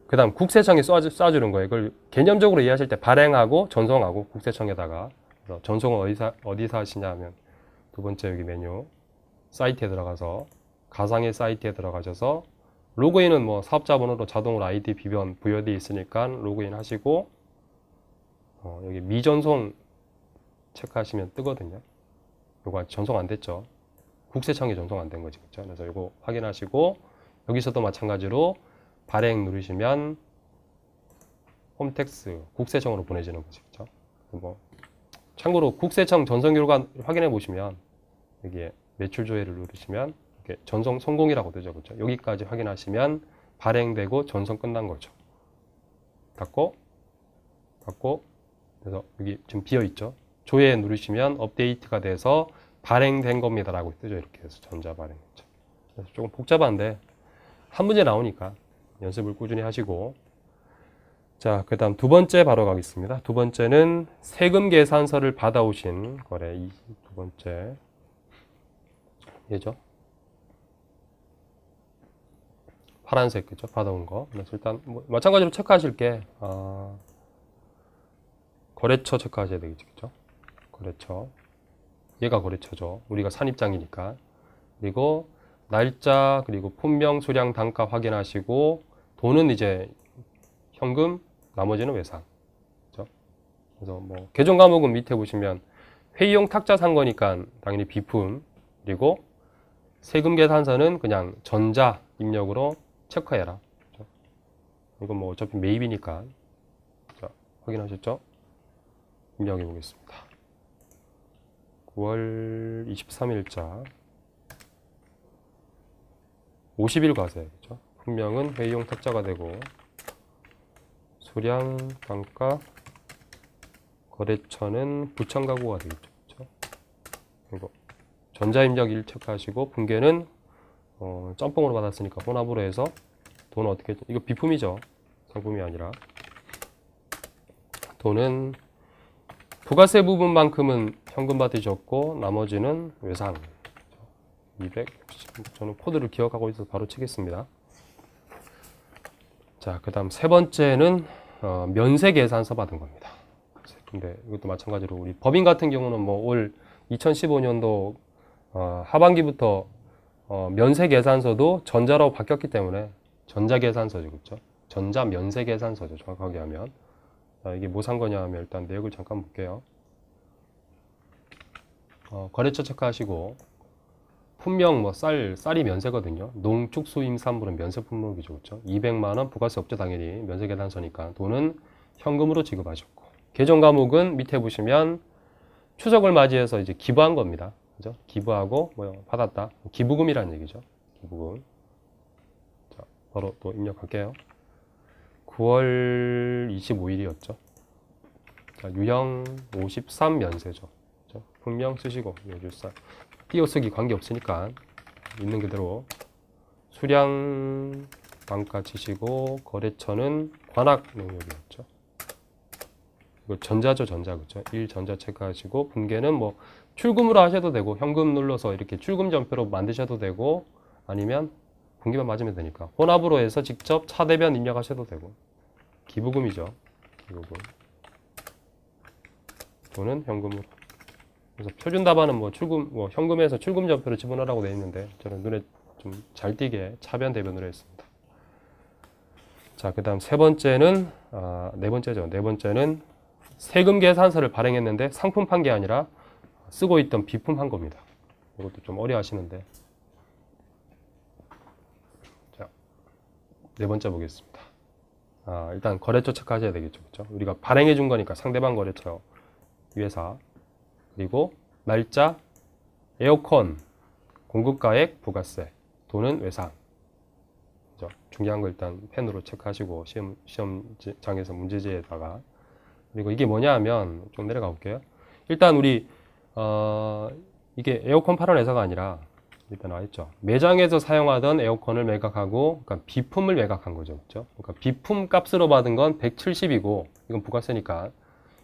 그 다음 국세청에 쏴주는 거예요. 이걸 개념적으로 이해하실 때 발행하고 전송하고 국세청에다가 전송은 어디서 하시냐 하면 두 번째 여기 메뉴 사이트에 들어가서 가상의 사이트에 들어가셔서 로그인은 뭐 사업자 번호로 자동으로 아이디 비번 부여되어 있으니까 로그인 하시고 여기 미전송 체크하시면 뜨거든요. 요거 전송 안 됐죠. 국세청에 전송 안 된 거지. 그렇죠? 그래서 요거 확인하시고 여기서도 마찬가지로 발행 누르시면 홈택스 국세청으로 보내지는 거지. 그렇죠? 뭐 참고로 국세청 전송 결과 확인해 보시면 여기에 매출 조회를 누르시면 이렇게 전송 성공이라고 뜨죠. 그렇죠? 여기까지 확인하시면 발행되고 전송 끝난 거죠. 닫고 그래서 여기 지금 비어 있죠. 조회 누르시면 업데이트가 돼서 발행된 겁니다 라고 뜨죠. 이렇게 해서 전자발행. 그래서 조금 복잡한데 한 문제 나오니까 연습을 꾸준히 하시고 자, 그 다음 두 번째 바로 가겠습니다. 두 번째는 세금 계산서를 받아오신 거래. 이 두 번째 얘죠. 파란색 그죠? 받아온 거. 그래서 일단 뭐 마찬가지로 체크하실 게 거래처 체크하셔야 되겠죠. 그죠? 거래처. 얘가 거래처죠. 우리가 산입장이니까. 그리고 날짜, 그리고 품명, 수량, 단가 확인하시고 돈은 이제 현금, 나머지는 외상. 그죠? 그래서 뭐 계정 과목은 밑에 보시면 회의용 탁자 산 거니까 당연히 비품. 그리고 세금 계산서는 그냥 전자 입력으로 체크해라. 그죠? 이건 뭐 어차피 매입이니까. 자, 확인하셨죠? 입력해 보겠습니다. 9월 23일자 50일 과세. 그죠? 품명은 회의용 탁자가 되고 수량, 단가, 거래처는 부천 가구가 되겠죠. 그죠? 그리고 전자입력 1 체크하시고 분계는 짬뽕으로 받았으니까 혼합으로 해서 돈은 어떻게 이거 비품이죠. 상품이 아니라 돈은 부가세 부분만큼은 현금 받으셨고 나머지는 외상 260 저는 코드를 기억하고 있어서 바로 치겠습니다. 자, 그 다음 세 번째는 면세 계산서 받은 겁니다. 근데 이것도 마찬가지로 우리 법인 같은 경우는 뭐 올 2015년도 하반기부터 면세 계산서도 전자로 바뀌었기 때문에 전자 계산서죠. 그렇죠? 전자 면세 계산서죠. 정확하게 하면. 자, 이게 뭐 산 거냐 하면 일단 내역을 잠깐 볼게요. 거래처 체크하시고 품명 뭐 쌀이 면세거든요. 농축수임산물은 면세 품목이죠. 그렇죠? 200만 원 부가세 없죠. 당연히 면세 계산서니까 돈은 현금으로 지급하셨고 계정 과목은 밑에 보시면 추석을 맞이해서 이제 기부한 겁니다. 그죠? 기부하고 뭐 받았다. 기부금이라는 얘기죠. 기부금. 자, 바로 또 입력할게요. 9월 25일이었죠. 자, 유형 53 면세죠. 그죠? 품명 쓰시고 요주쌀 띄어쓰기 관계없으니까 있는 그대로 수량 단가 치시고 거래처는 관악 농협이었죠. 이거 전자죠. 전자. 그죠? 1 전자 체크하시고 분계는 뭐 출금으로 하셔도 되고 현금 눌러서 이렇게 출금 전표로 만드셔도 되고 아니면 분기만 맞으면 되니까 혼합으로 해서 직접 차대변 입력하셔도 되고 기부금이죠. 기부금 돈은 현금으로. 그래서 표준 답안은 뭐 현금에서 출금 전표를 지분하라고 되어 있는데 저는 눈에 좀 잘 띄게 차변 대변으로 했습니다. 자, 그 다음 세 번째는, 네 번째죠. 네 번째는 세금 계산서를 발행했는데 상품 판 게 아니라 쓰고 있던 비품 한 겁니다. 이것도 좀 어려 하시는데. 자, 네 번째 보겠습니다. 일단 거래처 체크하셔야 되겠죠. 그렇죠? 우리가 발행해 준 거니까 상대방 거래처 이 회사. 그리고 날짜, 에어컨, 공급가액, 부가세, 돈은 외상. 그죠? 중요한 거 일단 펜으로 체크하시고 시험장에서 문제지에다가. 그리고 이게 뭐냐 하면 좀 내려가 볼게요. 일단 우리 이게 에어컨 파는 회사가 아니라 일단 나와 있죠. 매장에서 사용하던 에어컨을 매각하고, 그러니까 비품을 매각한 거죠. 그렇죠? 그러니까 비품 값으로 받은 건 170이고, 이건 부가세니까.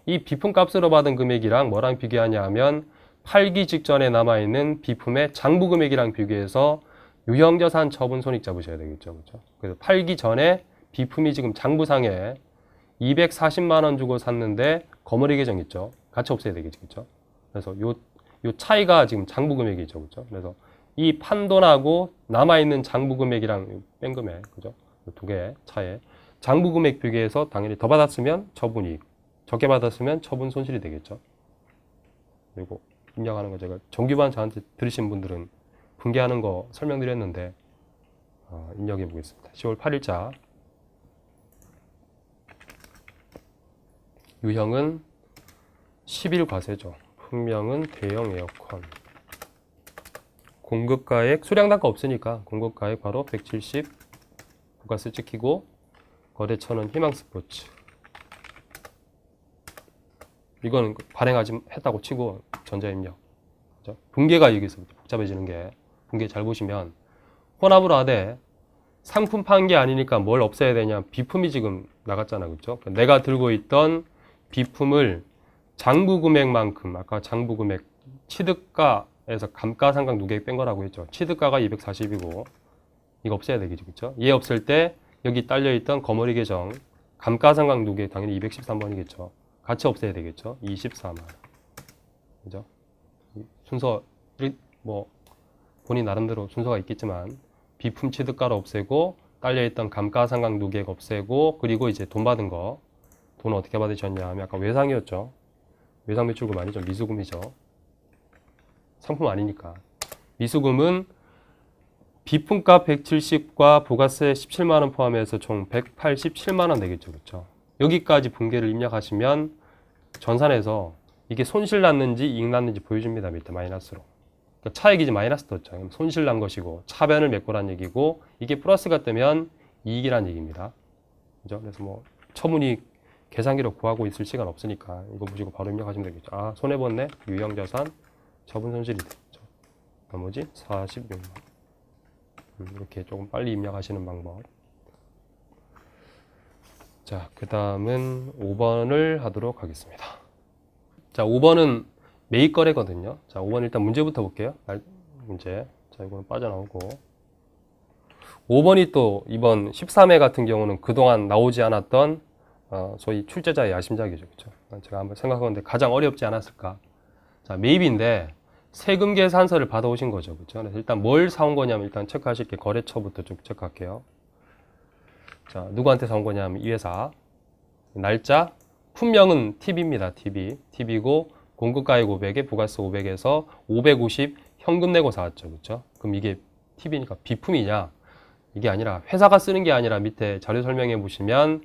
이 비품 값으로 받은 금액이랑 뭐랑 비교하냐 하면 팔기 직전에 남아있는 비품의 장부 금액이랑 비교해서 유형자산 처분 손익 잡으셔야 되겠죠. 그렇죠? 그래서 팔기 전에 비품이 지금 장부상에 240만 원 주고 샀는데 거머리 계정 있죠. 같이 없애야 되겠죠. 그렇죠? 그래서 요 차이가 지금 장부 금액이죠. 그렇죠? 그래서 이 판돈하고 남아있는 장부 금액이랑 뺀 금액, 그죠? 두 개 차에 장부 금액 비교해서 당연히 더 받았으면 처분이익, 적게 받았으면 처분 손실이 되겠죠. 그리고 입력하는 거 제가 정규반 저한테 들으신 분들은 분개하는 거 설명드렸는데 입력해 보겠습니다. 10월 8일자 유형은 10일 과세죠. 품명은 대형 에어컨. 공급가액, 수량단가 없으니까 공급가액 바로 170 부가세 찍히고, 거래처는 희망스포츠. 이거는 발행하지 했다고 치고 전자입력. 그렇죠? 분개가 여기서 복잡해지는 게, 분개 잘 보시면 혼합으로 하되 상품 판 게 아니니까 뭘 없애야 되냐, 비품이 지금 나갔잖아. 그렇죠? 내가 들고 있던 비품을 장부 금액만큼, 아까 장부 금액 취득가에서 감가상각 누계액 뺀 거라고 했죠. 취득가가 240이고 이거 없애야 되겠죠. 그렇죠? 얘 없앨 때 여기 딸려 있던 거머리 계정 감가상각 누계액 당연히 213번이겠죠. 같이 없애야 되겠죠. 24만. 그죠? 순서 뭐 본인 나름대로 순서가 있겠지만 비품 취득가를 없애고 딸려 있던 감가상각 누계액 없애고, 그리고 이제 돈 받은 거, 돈 어떻게 받으셨냐 하면 아까 외상이었죠. 외상 매출금 아니죠. 미수금이죠. 상품 아니니까. 미수금은 비품값 170과 부가세 17만 원 포함해서 총 187만 원 되겠죠. 그렇죠? 여기까지 분개를 입력하시면 전산에서 이게 손실 났는지 이익 났는지 보여줍니다. 밑에 마이너스로. 그러니까 차액이 이제 마이너스 떴죠. 손실 난 것이고 차변을 메꾸란 얘기고, 이게 플러스가 뜨면 이익이란 얘기입니다. 그죠? 그래서 뭐 처분이익 계산기로 구하고 있을 시간 없으니까 이거 보시고 바로 입력하시면 되겠죠. 손해봤네. 유형자산 처분 손실이 되겠죠. 나머지 46만. 이렇게 조금 빨리 입력하시는 방법. 자, 그 다음은 5번을 하도록 하겠습니다. 자, 5번은 매입 거래거든요. 자, 5번 일단 문제부터 볼게요. 문제. 자, 이거는 빠져나오고. 5번이 또 이번 13회 같은 경우는 그동안 나오지 않았던 소위 출제자의 야심작이죠. 그렇죠? 제가 한번 생각하는데 가장 어렵지 않았을까. 자, 매입인데 세금 계산서를 받아오신 거죠. 그렇죠? 그래서 일단 뭘 사온 거냐면 일단 체크하실 게 거래처부터 좀 체크할게요. 자, 누구한테 사온 거냐면 이 회사. 날짜, 품명은 TV입니다. TV고 공급가액 500에 부가세 500에서 550 현금 내고 사왔죠. 그렇죠? 그럼 이게 TV니까 비품이냐? 이게 아니라 회사가 쓰는 게 아니라 밑에 자료 설명해 보시면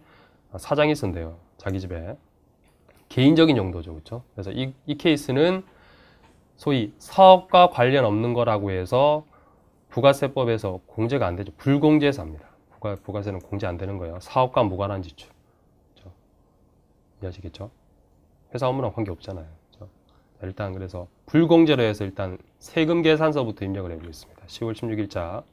사장이 쓴대요. 자기 집에. 개인적인 용도죠. 그렇죠? 그래서 이 케이스는 소위 사업과 관련 없는 거라고 해서 부가세법에서 공제가 안 되죠. 불공제사입니다. 부가세는 공제 안 되는 거예요. 사업과 무관한 지출. 그렇죠? 이해하시겠죠? 회사 업무랑 관계없잖아요. 그렇죠? 일단 그래서 불공제로 해서 일단 세금 계산서부터 입력을 해보겠습니다. 10월 16일자.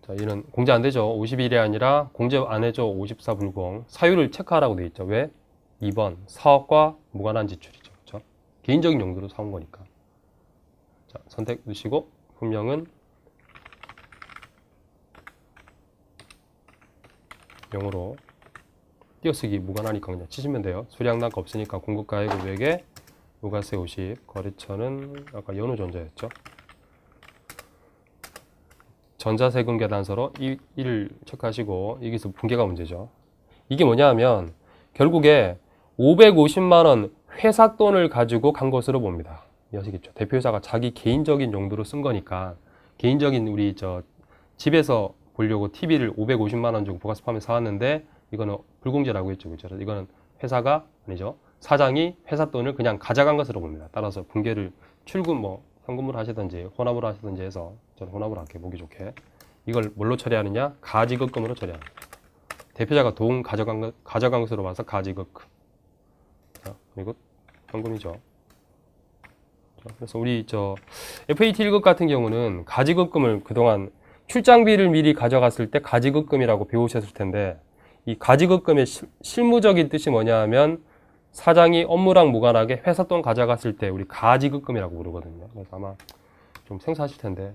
자, 얘는 공제 안 되죠. 50일이 아니라 공제 안 해줘. 54 불공. 사유를 체크하라고 돼 있죠. 왜? 2번 사업과 무관한 지출이죠. 그렇죠? 개인적인 용도로 사온 거니까. 자, 선택 누르시고 품명은 영어로 띄어쓰기 무관하니까 그냥 치시면 돼요. 수량단가 없으니까 공급가액 500에 부가세 50, 거래처는 아까 연우전자였죠. 전자세금 계산서로 이를 체크하시고 여기서 분계가 문제죠. 이게 뭐냐 하면 결국에 550만 원 회사 돈을 가지고 간 것으로 봅니다. 아시겠죠? 대표이사가 자기 개인적인 용도로 쓴 거니까 개인적인 우리 집에서 보려고 TV를 550만 원 주고 부가세 포함해서 사왔는데 이거는 불공제라고 했죠. 그렇죠? 이거는 회사가 아니죠. 사장이 회사 돈을 그냥 가져간 것으로 봅니다. 따라서 분계를 출금 현금으로 하시든지 혼합으로 하시든지 해서 저는 혼합으로 할게요. 보기 좋게. 이걸 뭘로 처리하느냐? 가지급금으로 처리합니다. 대표자가 돈 가져간 것으로 봐서 가지급금. 자, 그리고 현금이죠. 그래서 우리 FAT 1급 같은 경우는 가지급금을 그동안 출장비를 미리 가져갔을 때 가지급금이라고 배우셨을 텐데 이 가지급금의 실무적인 뜻이 뭐냐 하면 사장이 업무랑 무관하게 회사 돈 가져갔을 때 우리 가지급금이라고 부르거든요. 그래서 아마 좀 생소하실 텐데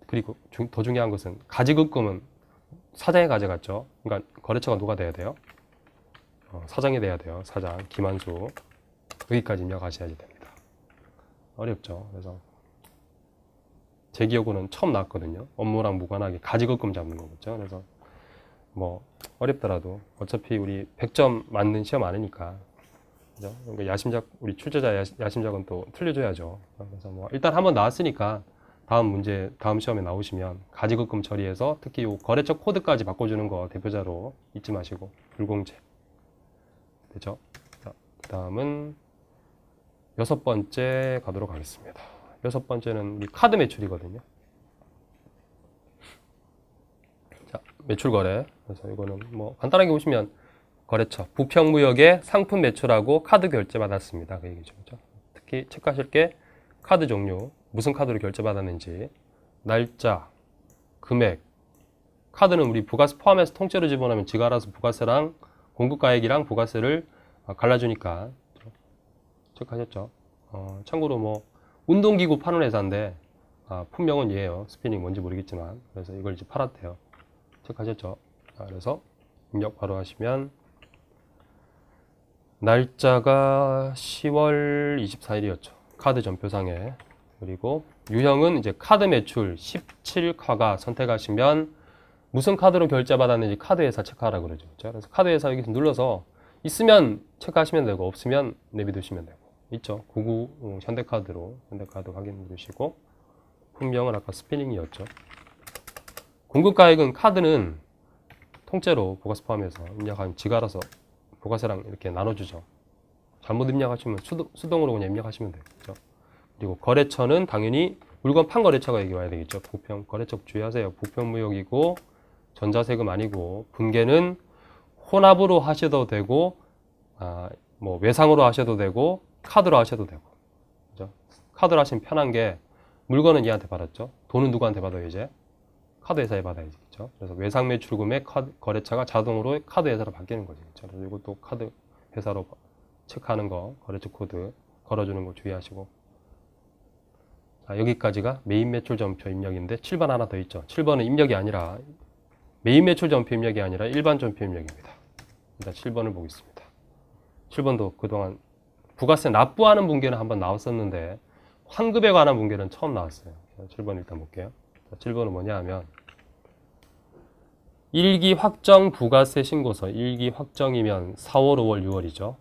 그리고 더 중요한 것은 가지급금은 사장이 가져갔죠. 그러니까 거래처가 누가 돼야 돼요? 사장이 돼야 돼요. 사장 김한수 여기까지 입력하셔야 됩니다. 어렵죠. 그래서 제 기억으로는 처음 나왔거든요. 업무랑 무관하게 가지급금 잡는 거겠죠. 그래서 어렵더라도 어차피 우리 100점 맞는 시험 아니니까 그죠? 그러니까 야심작 우리 출제자 야심작은 또 틀려줘야죠. 그래서 일단 한번 나왔으니까 다음 시험에 나오시면 가지급금 처리해서 특히 요 거래처 코드까지 바꿔주는 거 대표자로 잊지 마시고 불공제 되죠? 자, 다음은 6번째 가도록 하겠습니다. 6번째는 우리 카드 매출이거든요. 자, 매출 거래. 그래서 이거는 간단하게 보시면 거래처, 부평무역의 상품 매출하고 카드 결제 받았습니다. 그 얘기죠. 그렇죠? 특히 체크하실 게 카드 종류, 무슨 카드로 결제 받았는지, 날짜, 금액, 카드는 우리 부가세 포함해서 통째로 집어넣으면 지가 알아서 부가세랑 공급가액이랑 부가세를 갈라주니까 체크하셨죠? 참고로 운동기구 파는 회사인데 품명은 얘예요. 스피닝 뭔지 모르겠지만 그래서 이걸 이제 팔았대요. 체크하셨죠? 그래서 입력 바로 하시면 날짜가 10월 24일이었죠. 카드 전표상에. 그리고 유형은 이제 카드 매출 17화가 선택하시면 무슨 카드로 결제 받았는지 카드 회사 체크하라 그러죠. 그래서 카드 회사 여기서 눌러서 있으면 체크하시면 되고 없으면 내비두시면 되고 있죠. 99 현대카드로 현대카드 확인 누르시고 품명은 아까 스피닝이었죠. 공급가액은 카드는 통째로 부가세 포함해서 입력하면 지가 알아서 부가세랑 이렇게 나눠주죠. 잘못 입력하시면 수동으로 그냥 입력하시면 되겠죠. 그리고 거래처는 당연히 물건 판 거래처가 여기 와야 되겠죠. 부평 거래처 주의하세요. 부평무역이고 전자세금 아니고 분계는 혼합으로 하셔도 되고 외상으로 하셔도 되고 카드로 하셔도 되고 그죠? 카드로 하시면 편한 게 물건은 얘한테 받았죠. 돈은 누구한테 받아요 이제? 카드 회사에 받아야지. 그렇죠? 그래서 외상 매출 금액 거래처가 자동으로 카드 회사로 바뀌는 거죠. 그렇죠? 그래서 이것도 카드 회사로 체크하는 거 거래처 코드 걸어주는 거 주의하시고. 자, 여기까지가 메인 매출 전표 입력인데 7번 하나 더 있죠. 7번은 입력이 아니라 메인 매출 전표 입력이 아니라 일반 전표 입력입니다. 일단 7번을 보겠습니다. 7번도 그동안 부가세 납부하는 분계는 한번 나왔었는데 환급에 관한 분계는 처음 나왔어요. 7번 일단 볼게요. 7번은 뭐냐 하면 1기 확정 부가세 신고서 1기 확정이면 4월, 5월, 6월이죠.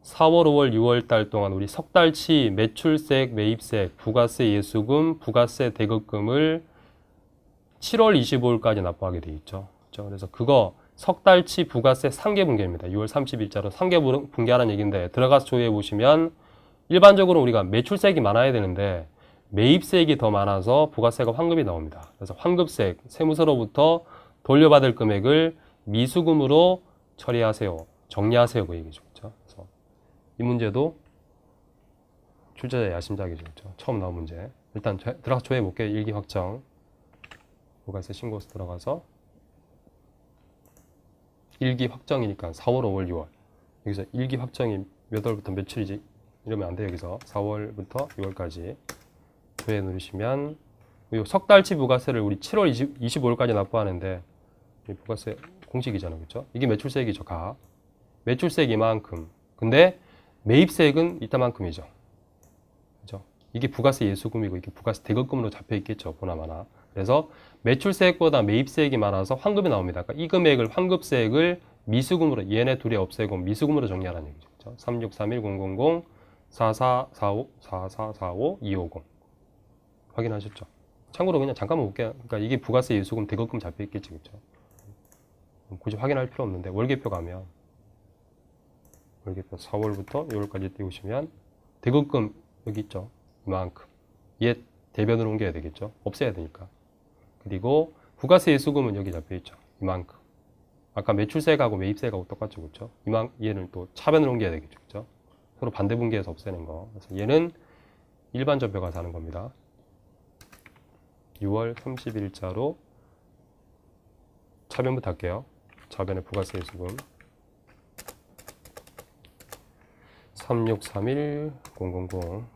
4월, 5월, 6월 달 동안 우리 석 달치 매출세액, 매입세액, 부가세 예수금, 부가세 대급금을 7월 25일까지 납부하게 돼 있죠. 그렇죠? 그래서 그거 석 달치 부가세 상계 분계입니다. 6월 30일자로 상계 분계하는 얘기인데 들어가서 조회해 보시면 일반적으로 우리가 매출세액이 많아야 되는데 매입세액이 더 많아서 부가세가 환급이 나옵니다. 그래서 환급세액, 세무서로부터 돌려받을 금액을 미수금으로 처리하세요. 정리하세요. 그 얘기죠. 그렇죠? 그래서 이 문제도 출제자 야심작이죠. 그렇죠? 처음 나온 문제. 일단 들어가서 조회해 볼게요. 일기 확정. 부가세 신고서 들어가서 일기 확정이니까 4월, 5월, 6월. 여기서 일기 확정이 몇 월부터 며칠이지? 이러면 안 돼요. 여기서 4월부터 6월까지. 조회 누르시면 석 달치 부가세를 우리 7월 25일까지 납부하는데 부가세 공식이잖아요. 그렇죠? 이게 매출세액이죠. 매출세액 이만큼. 근데 매입세액은 이따만큼이죠. 그렇죠? 이게 부가세 예수금이고 이게 부가세 대급금으로 잡혀 있겠죠. 보나마나. 그래서 매출세액보다 매입세액이 많아서 환급이 나옵니다. 그러니까 이 금액을 환급세액을 미수금으로 얘네 둘이 없애고 미수금으로 정리하라는 얘기죠. 그렇죠? 3631 4445 4445 250 확인하셨죠? 참고로 그냥 잠깐만 볼게요. 그러니까 이게 부가세 예수금 대급금 잡혀 있겠지, 그렇죠? 굳이 확인할 필요 없는데 월계표 가면 월계표 4월부터 6월까지 띄우시면 대급금 여기 있죠. 이만큼 얘 대변으로 옮겨야 되겠죠. 없애야 되니까. 그리고 부가세 예수금은 여기 잡혀 있죠. 이만큼. 아까 매출세액하고 매입세액하고 똑같죠, 그렇죠? 얘는 또 차변으로 옮겨야 되겠죠, 그렇죠? 서로 반대 분기해서 없애는 거. 그래서 얘는 일반 전표 가서 하는 겁니다. 6월 30일자로 차변부터 할게요. 차변의 부가세 예수금 3631 000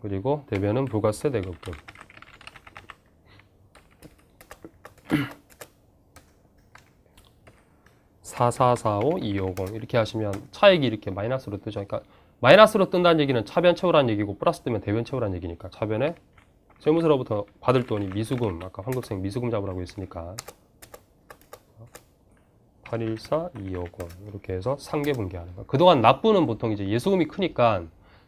그리고 대변은 부가세 대급금 4445 250 이렇게 하시면 차액이 이렇게 마이너스로 뜨죠. 그러니까 마이너스로 뜬다는 얘기는 차변 채우라는 얘기고 플러스 뜨면 대변 채우라는 얘기니까 차변에 세무서로부터 받을 돈이 미수금, 아까 환급세액 미수금 잡으라고 했으니까 814 250 이렇게 해서 상계 분기하는 거. 그동안 납부는 보통 이제 예수금이 크니까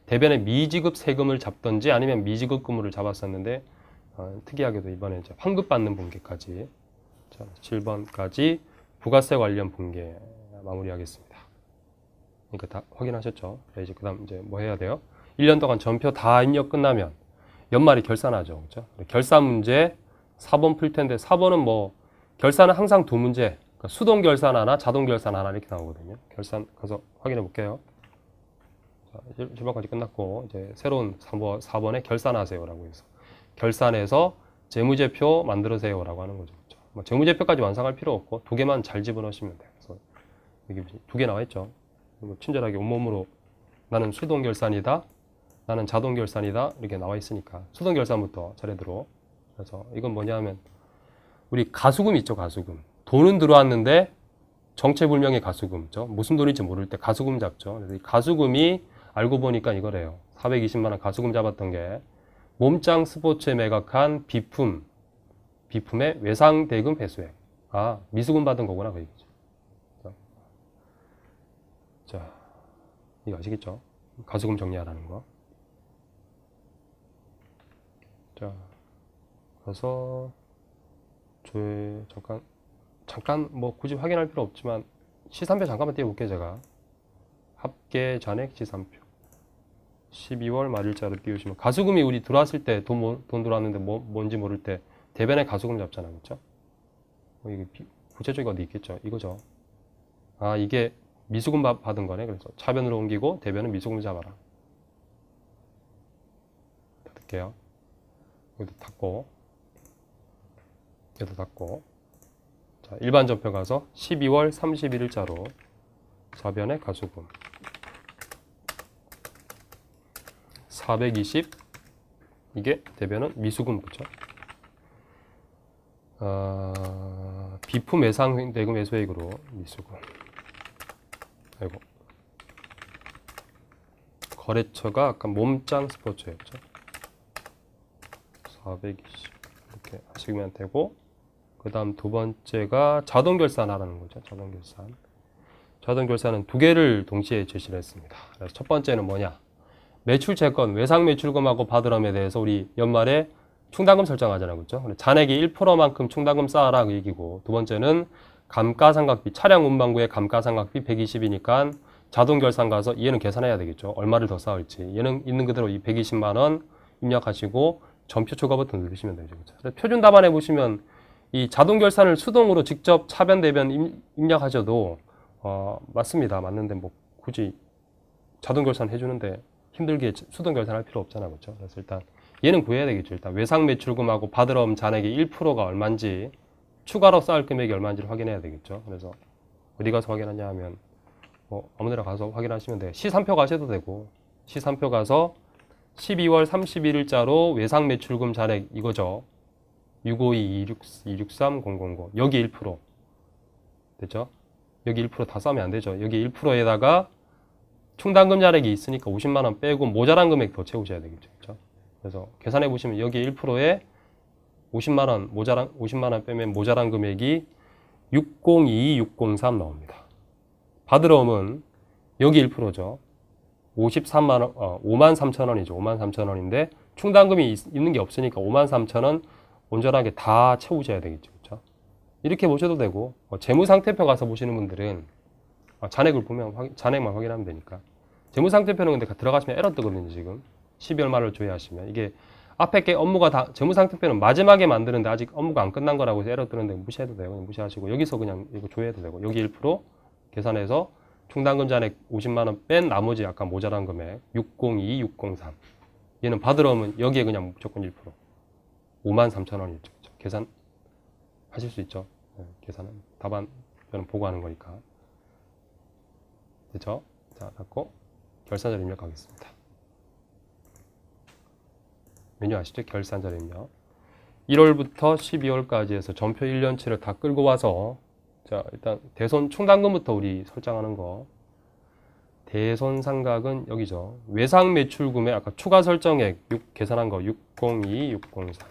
대변에 미지급 세금을 잡든지 아니면 미지급 금물을 잡았었는데 특이하게도 이번에 이제 환급 받는 분기까지 자, 7번까지 부가세 관련 분기 마무리하겠습니다. 그러니까 다 확인하셨죠? 이제 그다음 이제 뭐 해야 돼요? 1년 동안 전표 다 입력 끝나면 연말에 결산하죠. 그렇죠? 결산 문제 4번 풀 텐데 4번은 뭐 결산은 항상 두 문제. 그러니까 수동 결산 하나, 자동 결산 하나 이렇게 나오거든요. 결산 가서 확인해 볼게요. 1번까지 끝났고 이제 새로운 4번에 결산하세요라고 해서 결산해서 재무제표 만들으세요라고 하는 거죠. 그렇죠? 뭐 재무제표까지 완성할 필요 없고 두 개만 잘 집어넣으시면 돼요. 그래서 여기 두 개 나와 있죠. 친절하게 온몸으로 나는 수동 결산이다, 나는 자동 결산이다 이렇게 나와 있으니까 수동 결산부터 차례대로. 그래서 이건 뭐냐면 우리 가수금 있죠, 가수금. 돈은 들어왔는데 정체불명의 가수금죠. 무슨 돈인지 모를 때 가수금 잡죠. 그래서 이 가수금이 알고 보니까 이거래요. 420만 원 가수금 잡았던 게 몸짱 스포츠에 매각한 비품의 외상대금 회수액. 아, 미수금 받은 거구나 그 얘기죠. 자, 이거 아시겠죠? 가수금 정리하라는 거. 자, 그래서 잠깐 뭐 굳이 확인할 필요 없지만 시산표 잠깐만 띄워볼게요. 제가 합계 잔액 시산표 12월 말일자로 띄우시면 가수금이 우리 들어왔을 때 돈 들어왔는데 뭔지 모를 때 대변에 가수금 잡잖아, 그렇죠? 이게 구체적이 어디 있겠죠? 이거죠. 아, 이게 미수금 받은 거네. 그래서 차변으로 옮기고 대변은 미수금 잡아라. 닫을게요. 여기도 닫고 여기도 닫고. 자, 일반 전표 가서 12월 31일자로 사변의 가수금 420 이게 대변은 미수금 그렇죠? 비품 외상 대금 회수액으로 미수금. 아이고. 거래처가 아까 몸짱 스포츠였죠. 420 이렇게 하시면 되고, 그 다음 두 번째가 자동 결산하라는 거죠. 자동 결산. 자동 결산은 두 개를 동시에 제시를 했습니다. 그래서 첫 번째는 뭐냐? 매출 채권, 외상 매출금하고 받으럼에 대해서 우리 연말에 충당금 설정하잖아요. 그렇죠? 잔액이 1%만큼 충당금 쌓아라 그 얘기고, 두 번째는 감가상각비, 차량 운반구의 감가상각비 120이니까 자동 결산 가서 얘는 계산해야 되겠죠. 얼마를 더 쌓을지. 얘는 있는 그대로 이 120만 원 입력하시고 전표 초과 버튼 누르시면 되죠. 그렇죠? 표준 답안에 보시면 이 자동 결산을 수동으로 직접 차변 대변 입력하셔도 맞습니다. 맞는데 뭐 굳이 자동 결산 해주는데 힘들게 수동 결산할 필요 없잖아, 그렇죠? 그래서 일단 얘는 구해야 되겠죠. 일단 외상 매출금하고 받으럼 잔액이 1%가 얼마인지 추가로 쌓을 금액이 얼마인지를 확인해야 되겠죠. 그래서 어디 가서 확인하냐 하면 뭐 아무데나 가서 확인하시면 돼요. 시산표 가셔도 되고, 시산표 가서 12월 31일자로 외상 매출금 잔액 이거죠. 652-263-000 여기 1% 됐죠? 여기 1%다 싸면 안 되죠. 여기 1%에다가 충당금 잔액이 있으니까 50만 원 빼고 모자란 금액 더 채우셔야 되겠죠. 그렇죠? 그래서 계산해 보시면 여기 1%에 50만 원 빼면 모자란 금액이 6022,603 나옵니다. 받으러 오면 여기 1%죠. 53,000원이죠. 53,000원인데 충당금이 있는 게 없으니까 53,000원 온전하게 다 채우셔야 되겠죠. 그렇죠? 이렇게 보셔도 되고 재무상태표 가서 보시는 분들은 잔액을 보면 잔액만 확인하면 되니까 재무상태표는 근데 들어가시면 에러 뜨거든요. 지금 12월 말을 조회하시면 이게 앞에 게 업무가 다 재무상태표는 마지막에 만드는데 아직 업무가 안 끝난 거라고 해서 에러 뜨는데 무시해도 되고 무시하시고 여기서 그냥 이거 조회해도 되고 여기 1% 계산해서 충당금 잔액 50만 원 뺀 나머지 아까 모자란 금액 602603 얘는 받으러 오면 여기에 그냥 무조건 1% 53,000원이죠. 계산 하실 수 있죠. 네, 계산은 답안 저는 보고하는 거니까 됐죠? 자, 닫고 결산자료 입력하겠습니다. 메뉴 아시죠? 결산자료 입력 1월부터 12월까지 해서 전표 1년치를 다 끌고 와서 자, 일단 대손 충당금부터 우리 설정하는 거. 대손 상각은 여기죠. 외상 매출금액 아까 추가 설정액 계산한 거 602603.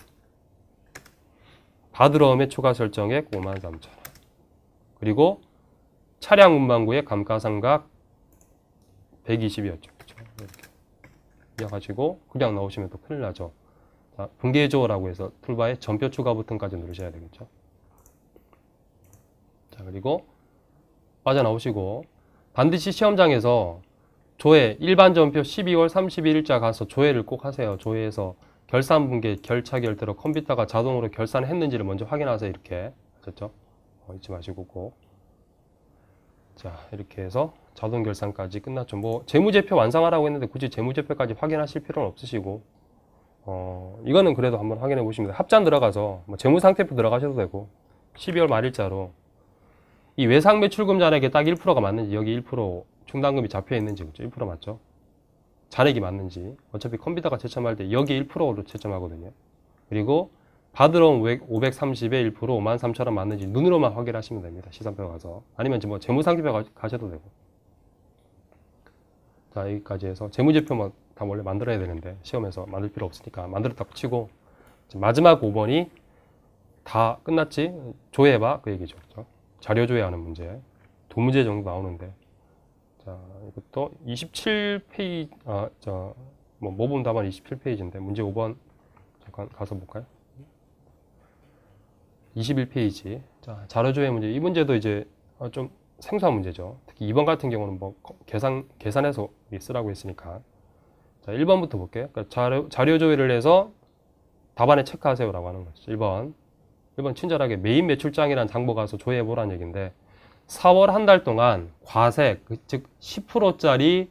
받으러 오면 추가 설정액 53,000원. 그리고 차량 운반구의 감가상각 120이었죠. 그렇죠? 이렇게 이어가지고 그냥 넣으시면 또 큰일 나죠. 자, 분계조라고 해서 툴바에 전표 추가 버튼까지 누르셔야 되겠죠. 자, 그리고 빠져나오시고 반드시 시험장에서 조회 일반 전표 12월 31일자 가서 조회를 꼭 하세요. 조회해서 결산 분계 결차 결대로 컴퓨터가 자동으로 결산했는지를 먼저 확인하세요. 이렇게 하셨죠? 잊지 마시고 꼭. 자, 이렇게 해서 자동 결산까지 끝났죠. 뭐 재무제표 완성하라고 했는데 굳이 재무제표까지 확인하실 필요는 없으시고 이거는 그래도 한번 확인해 보시면 돼요. 합산 들어가서 뭐 재무상태표 들어가셔도 되고 12월 말일자로 이 외상 매출금 잔액에 딱 1%가 맞는지 여기 1% 충당금이 잡혀 있는지 그렇죠? 1% 맞죠? 잔액이 맞는지 어차피 컴퓨터가 채점할 때 여기 1%로 채점하거든요. 그리고 받으러 온 530에 1% 53,000원 맞는지 눈으로만 확인하시면 됩니다. 시산표 가서 아니면 뭐 재무상태표 가셔도 되고. 자, 여기까지 해서 재무제표만 다 원래 만들어야 되는데 시험에서 만들 필요 없으니까 만들었다고 치고 마지막 5번이 다 끝났지? 조회해봐 그 얘기죠. 그렇죠? 자료 조회하는 문제 2문제 정도 나오는데 자, 이것도 27페이지 모범 답안 27페이지인데 문제 5번 잠깐 가서 볼까요? 21페이지. 자, 자료 조회 문제. 이 문제도 이제 좀 생소한 문제죠. 특히 2번 같은 경우는 뭐 계산해서 쓰라고 했으니까. 자, 1번부터 볼게요. 그러니까 자료 조회를 해서 답안에 체크하세요라고 하는 거죠. 1번 친절하게 메인 매출장이라는 장보 가서 조회해 보라는 얘기인데 4월 한 달 동안 과세, 즉 10%짜리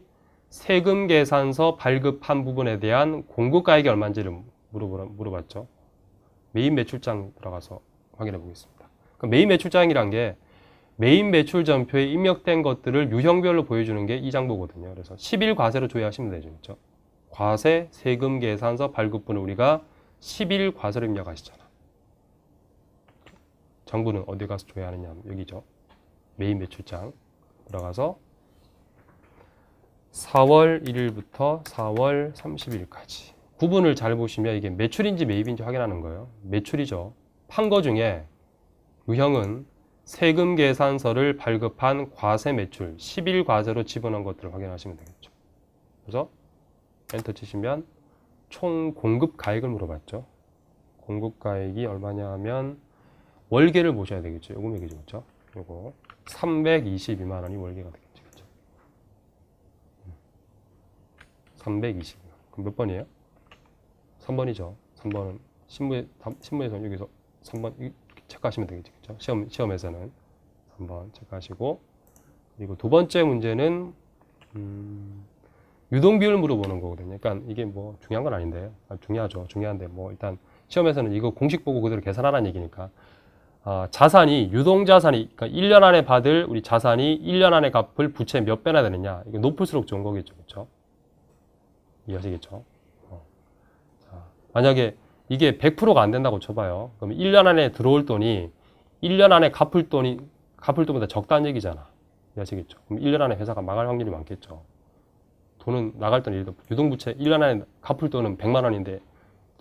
세금 계산서 발급한 부분에 대한 공급가액이 얼마인지를 물어봤죠. 메인 매출장 들어가서 확인해 보겠습니다. 메인 매출장이란 게 메인 매출 전표에 입력된 것들을 유형별로 보여주는 게 이 장보거든요. 그래서 10일 과세로 조회하시면 되죠. 그렇죠? 과세, 세금 계산서 발급분을 우리가 10일 과세로 입력하시잖아. 정부는 어디 가서 조회하느냐 하면 여기죠. 메인 매출장 들어가서 4월 1일부터 4월 30일까지 구분을 잘 보시면 이게 매출인지 매입인지 확인하는 거예요. 매출이죠. 판 거 중에 유형은 세금 계산서를 발급한 과세 매출 10일 과세로 집어넣은 것들을 확인하시면 되겠죠. 그래서 엔터 치시면 총 공급 가액을 물어봤죠. 공급 가액이 얼마냐 하면 월계를 보셔야 되겠죠. 요금 얘기죠. 그렇죠? 요거 322만 원이 월계가 되겠죠. 그렇죠? 322만 원. 그럼 몇 번이에요? 3번이죠. 3번은 신문에서 여기서 3번 이렇게 체크하시면 되겠죠. 그렇죠? 시험에서는 3번 체크하시고 그리고 두 번째 문제는 유동비율 물어보는 거거든요. 그러니까 이게 뭐 중요한 건 아닌데 중요하죠. 중요한데 뭐 일단 시험에서는 이거 공식 보고 그대로 계산하라는 얘기니까 자산이 유동자산이 그러니까 1년 안에 받을 우리 자산이 1년 안에 갚을 부채 몇 배나 되느냐. 이거 높을수록 좋은 거겠죠. 그렇죠? 이해하시겠죠? 자, 만약에 이게 100%가 안 된다고 쳐봐요. 그럼 1년 안에 들어올 돈이 1년 안에 갚을 돈보다 적다는 얘기잖아. 이해하시겠죠? 그럼 1년 안에 회사가 망할 확률이 많겠죠. 돈은 나갈 돈, 유동부채 1년 안에 갚을 돈은 100만 원인데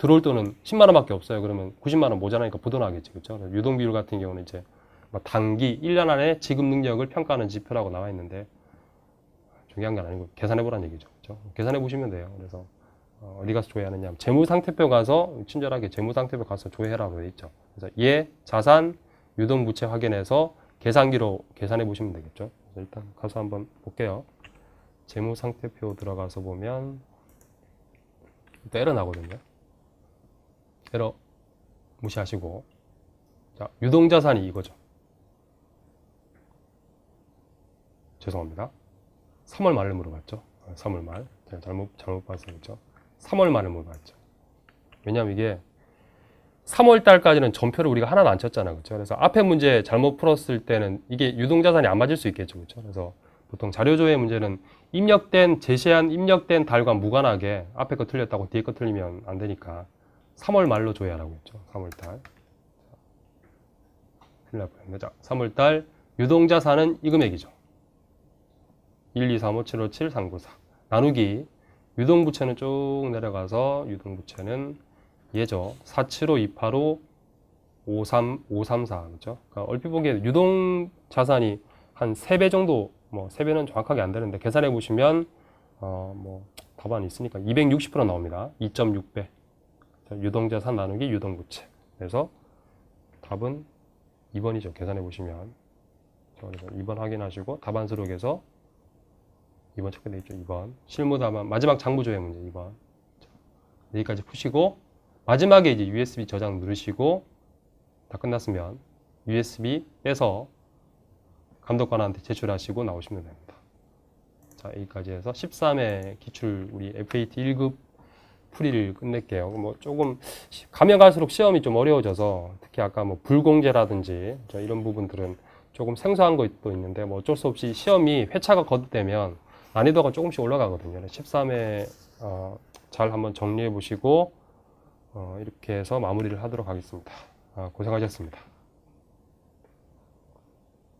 들어올 돈은 10만 원밖에 없어요. 그러면 90만 원 모자라니까 부도나겠지. 그렇죠? 유동 비율 같은 경우는 이제 단기 1년 안에 지급 능력을 평가하는 지표라고 나와 있는데 중요한 건 아니고 계산해 보라는 얘기죠. 그렇죠? 계산해 보시면 돼요. 그래서 어디 가서 조회하느냐? 재무 상태표 가서 친절하게 재무 상태표 가서 조회해라고 되어 있죠. 그래서 얘 자산 유동 부채 확인해서 계산기로 계산해 보시면 되겠죠. 그래서 일단 가서 한번 볼게요. 재무 상태표 들어가서 보면 또 에러 나거든요. 에러 무시하시고, 자, 유동자산이 이거죠. 죄송합니다. 3월 말을 물어봤죠. 3월 말. 제가 잘못 봤어요. 그렇죠? 3월 말을 물어봤죠. 왜냐하면 이게 3월 달까지는 전표를 우리가 하나도 안 쳤잖아요. 그렇죠? 그래서 앞에 문제 잘못 풀었을 때는 이게 유동자산이 안 맞을 수 있겠죠. 그렇죠? 그래서 보통 자료조회 문제는 제시한 입력된 달과 무관하게 앞에 거 틀렸다고 뒤에 거 틀리면 안 되니까 3월 말로 조회하라고 했죠. 3월 달. 큰일 날 뻔했네. 자, 3월 달 유동자산은 이 금액이죠. 1, 2, 3, 5, 7, 5, 7, 3, 9, 4. 나누기 유동부채는 쭉 내려가서 유동부채는 얘죠. 475, 285, 53, 534. 그렇죠? 그러니까 얼핏 보기에 유동자산이 한 3배 정도, 뭐 3배는 정확하게 안 되는데 계산해 보시면 뭐 답안이 있으니까 260% 나옵니다. 2.6배. 유동자산 나누기 유동부채. 그래서 답은 2번이죠. 계산해 보시면. 그래서 2번 확인하시고 답안 수록에서 2번 체크되어 있죠. 2번. 실무 답안 마지막 장부조회 문제 2번. 여기까지 푸시고 마지막에 이제 USB 저장 누르시고 다 끝났으면 USB 빼서 감독관한테 제출하시고 나오시면 됩니다. 자, 여기까지 해서 13회 기출 우리 FAT 1급 풀이를 끝낼게요. 뭐 조금 가면 갈수록 시험이 좀 어려워져서 특히 아까 뭐 불공제라든지 이런 부분들은 조금 생소한 것도 있는데 뭐 어쩔 수 없이 시험이 회차가 거듭되면 난이도가 조금씩 올라가거든요. 13회 잘 한번 정리해 보시고 이렇게 해서 마무리를 하도록 하겠습니다. 고생하셨습니다.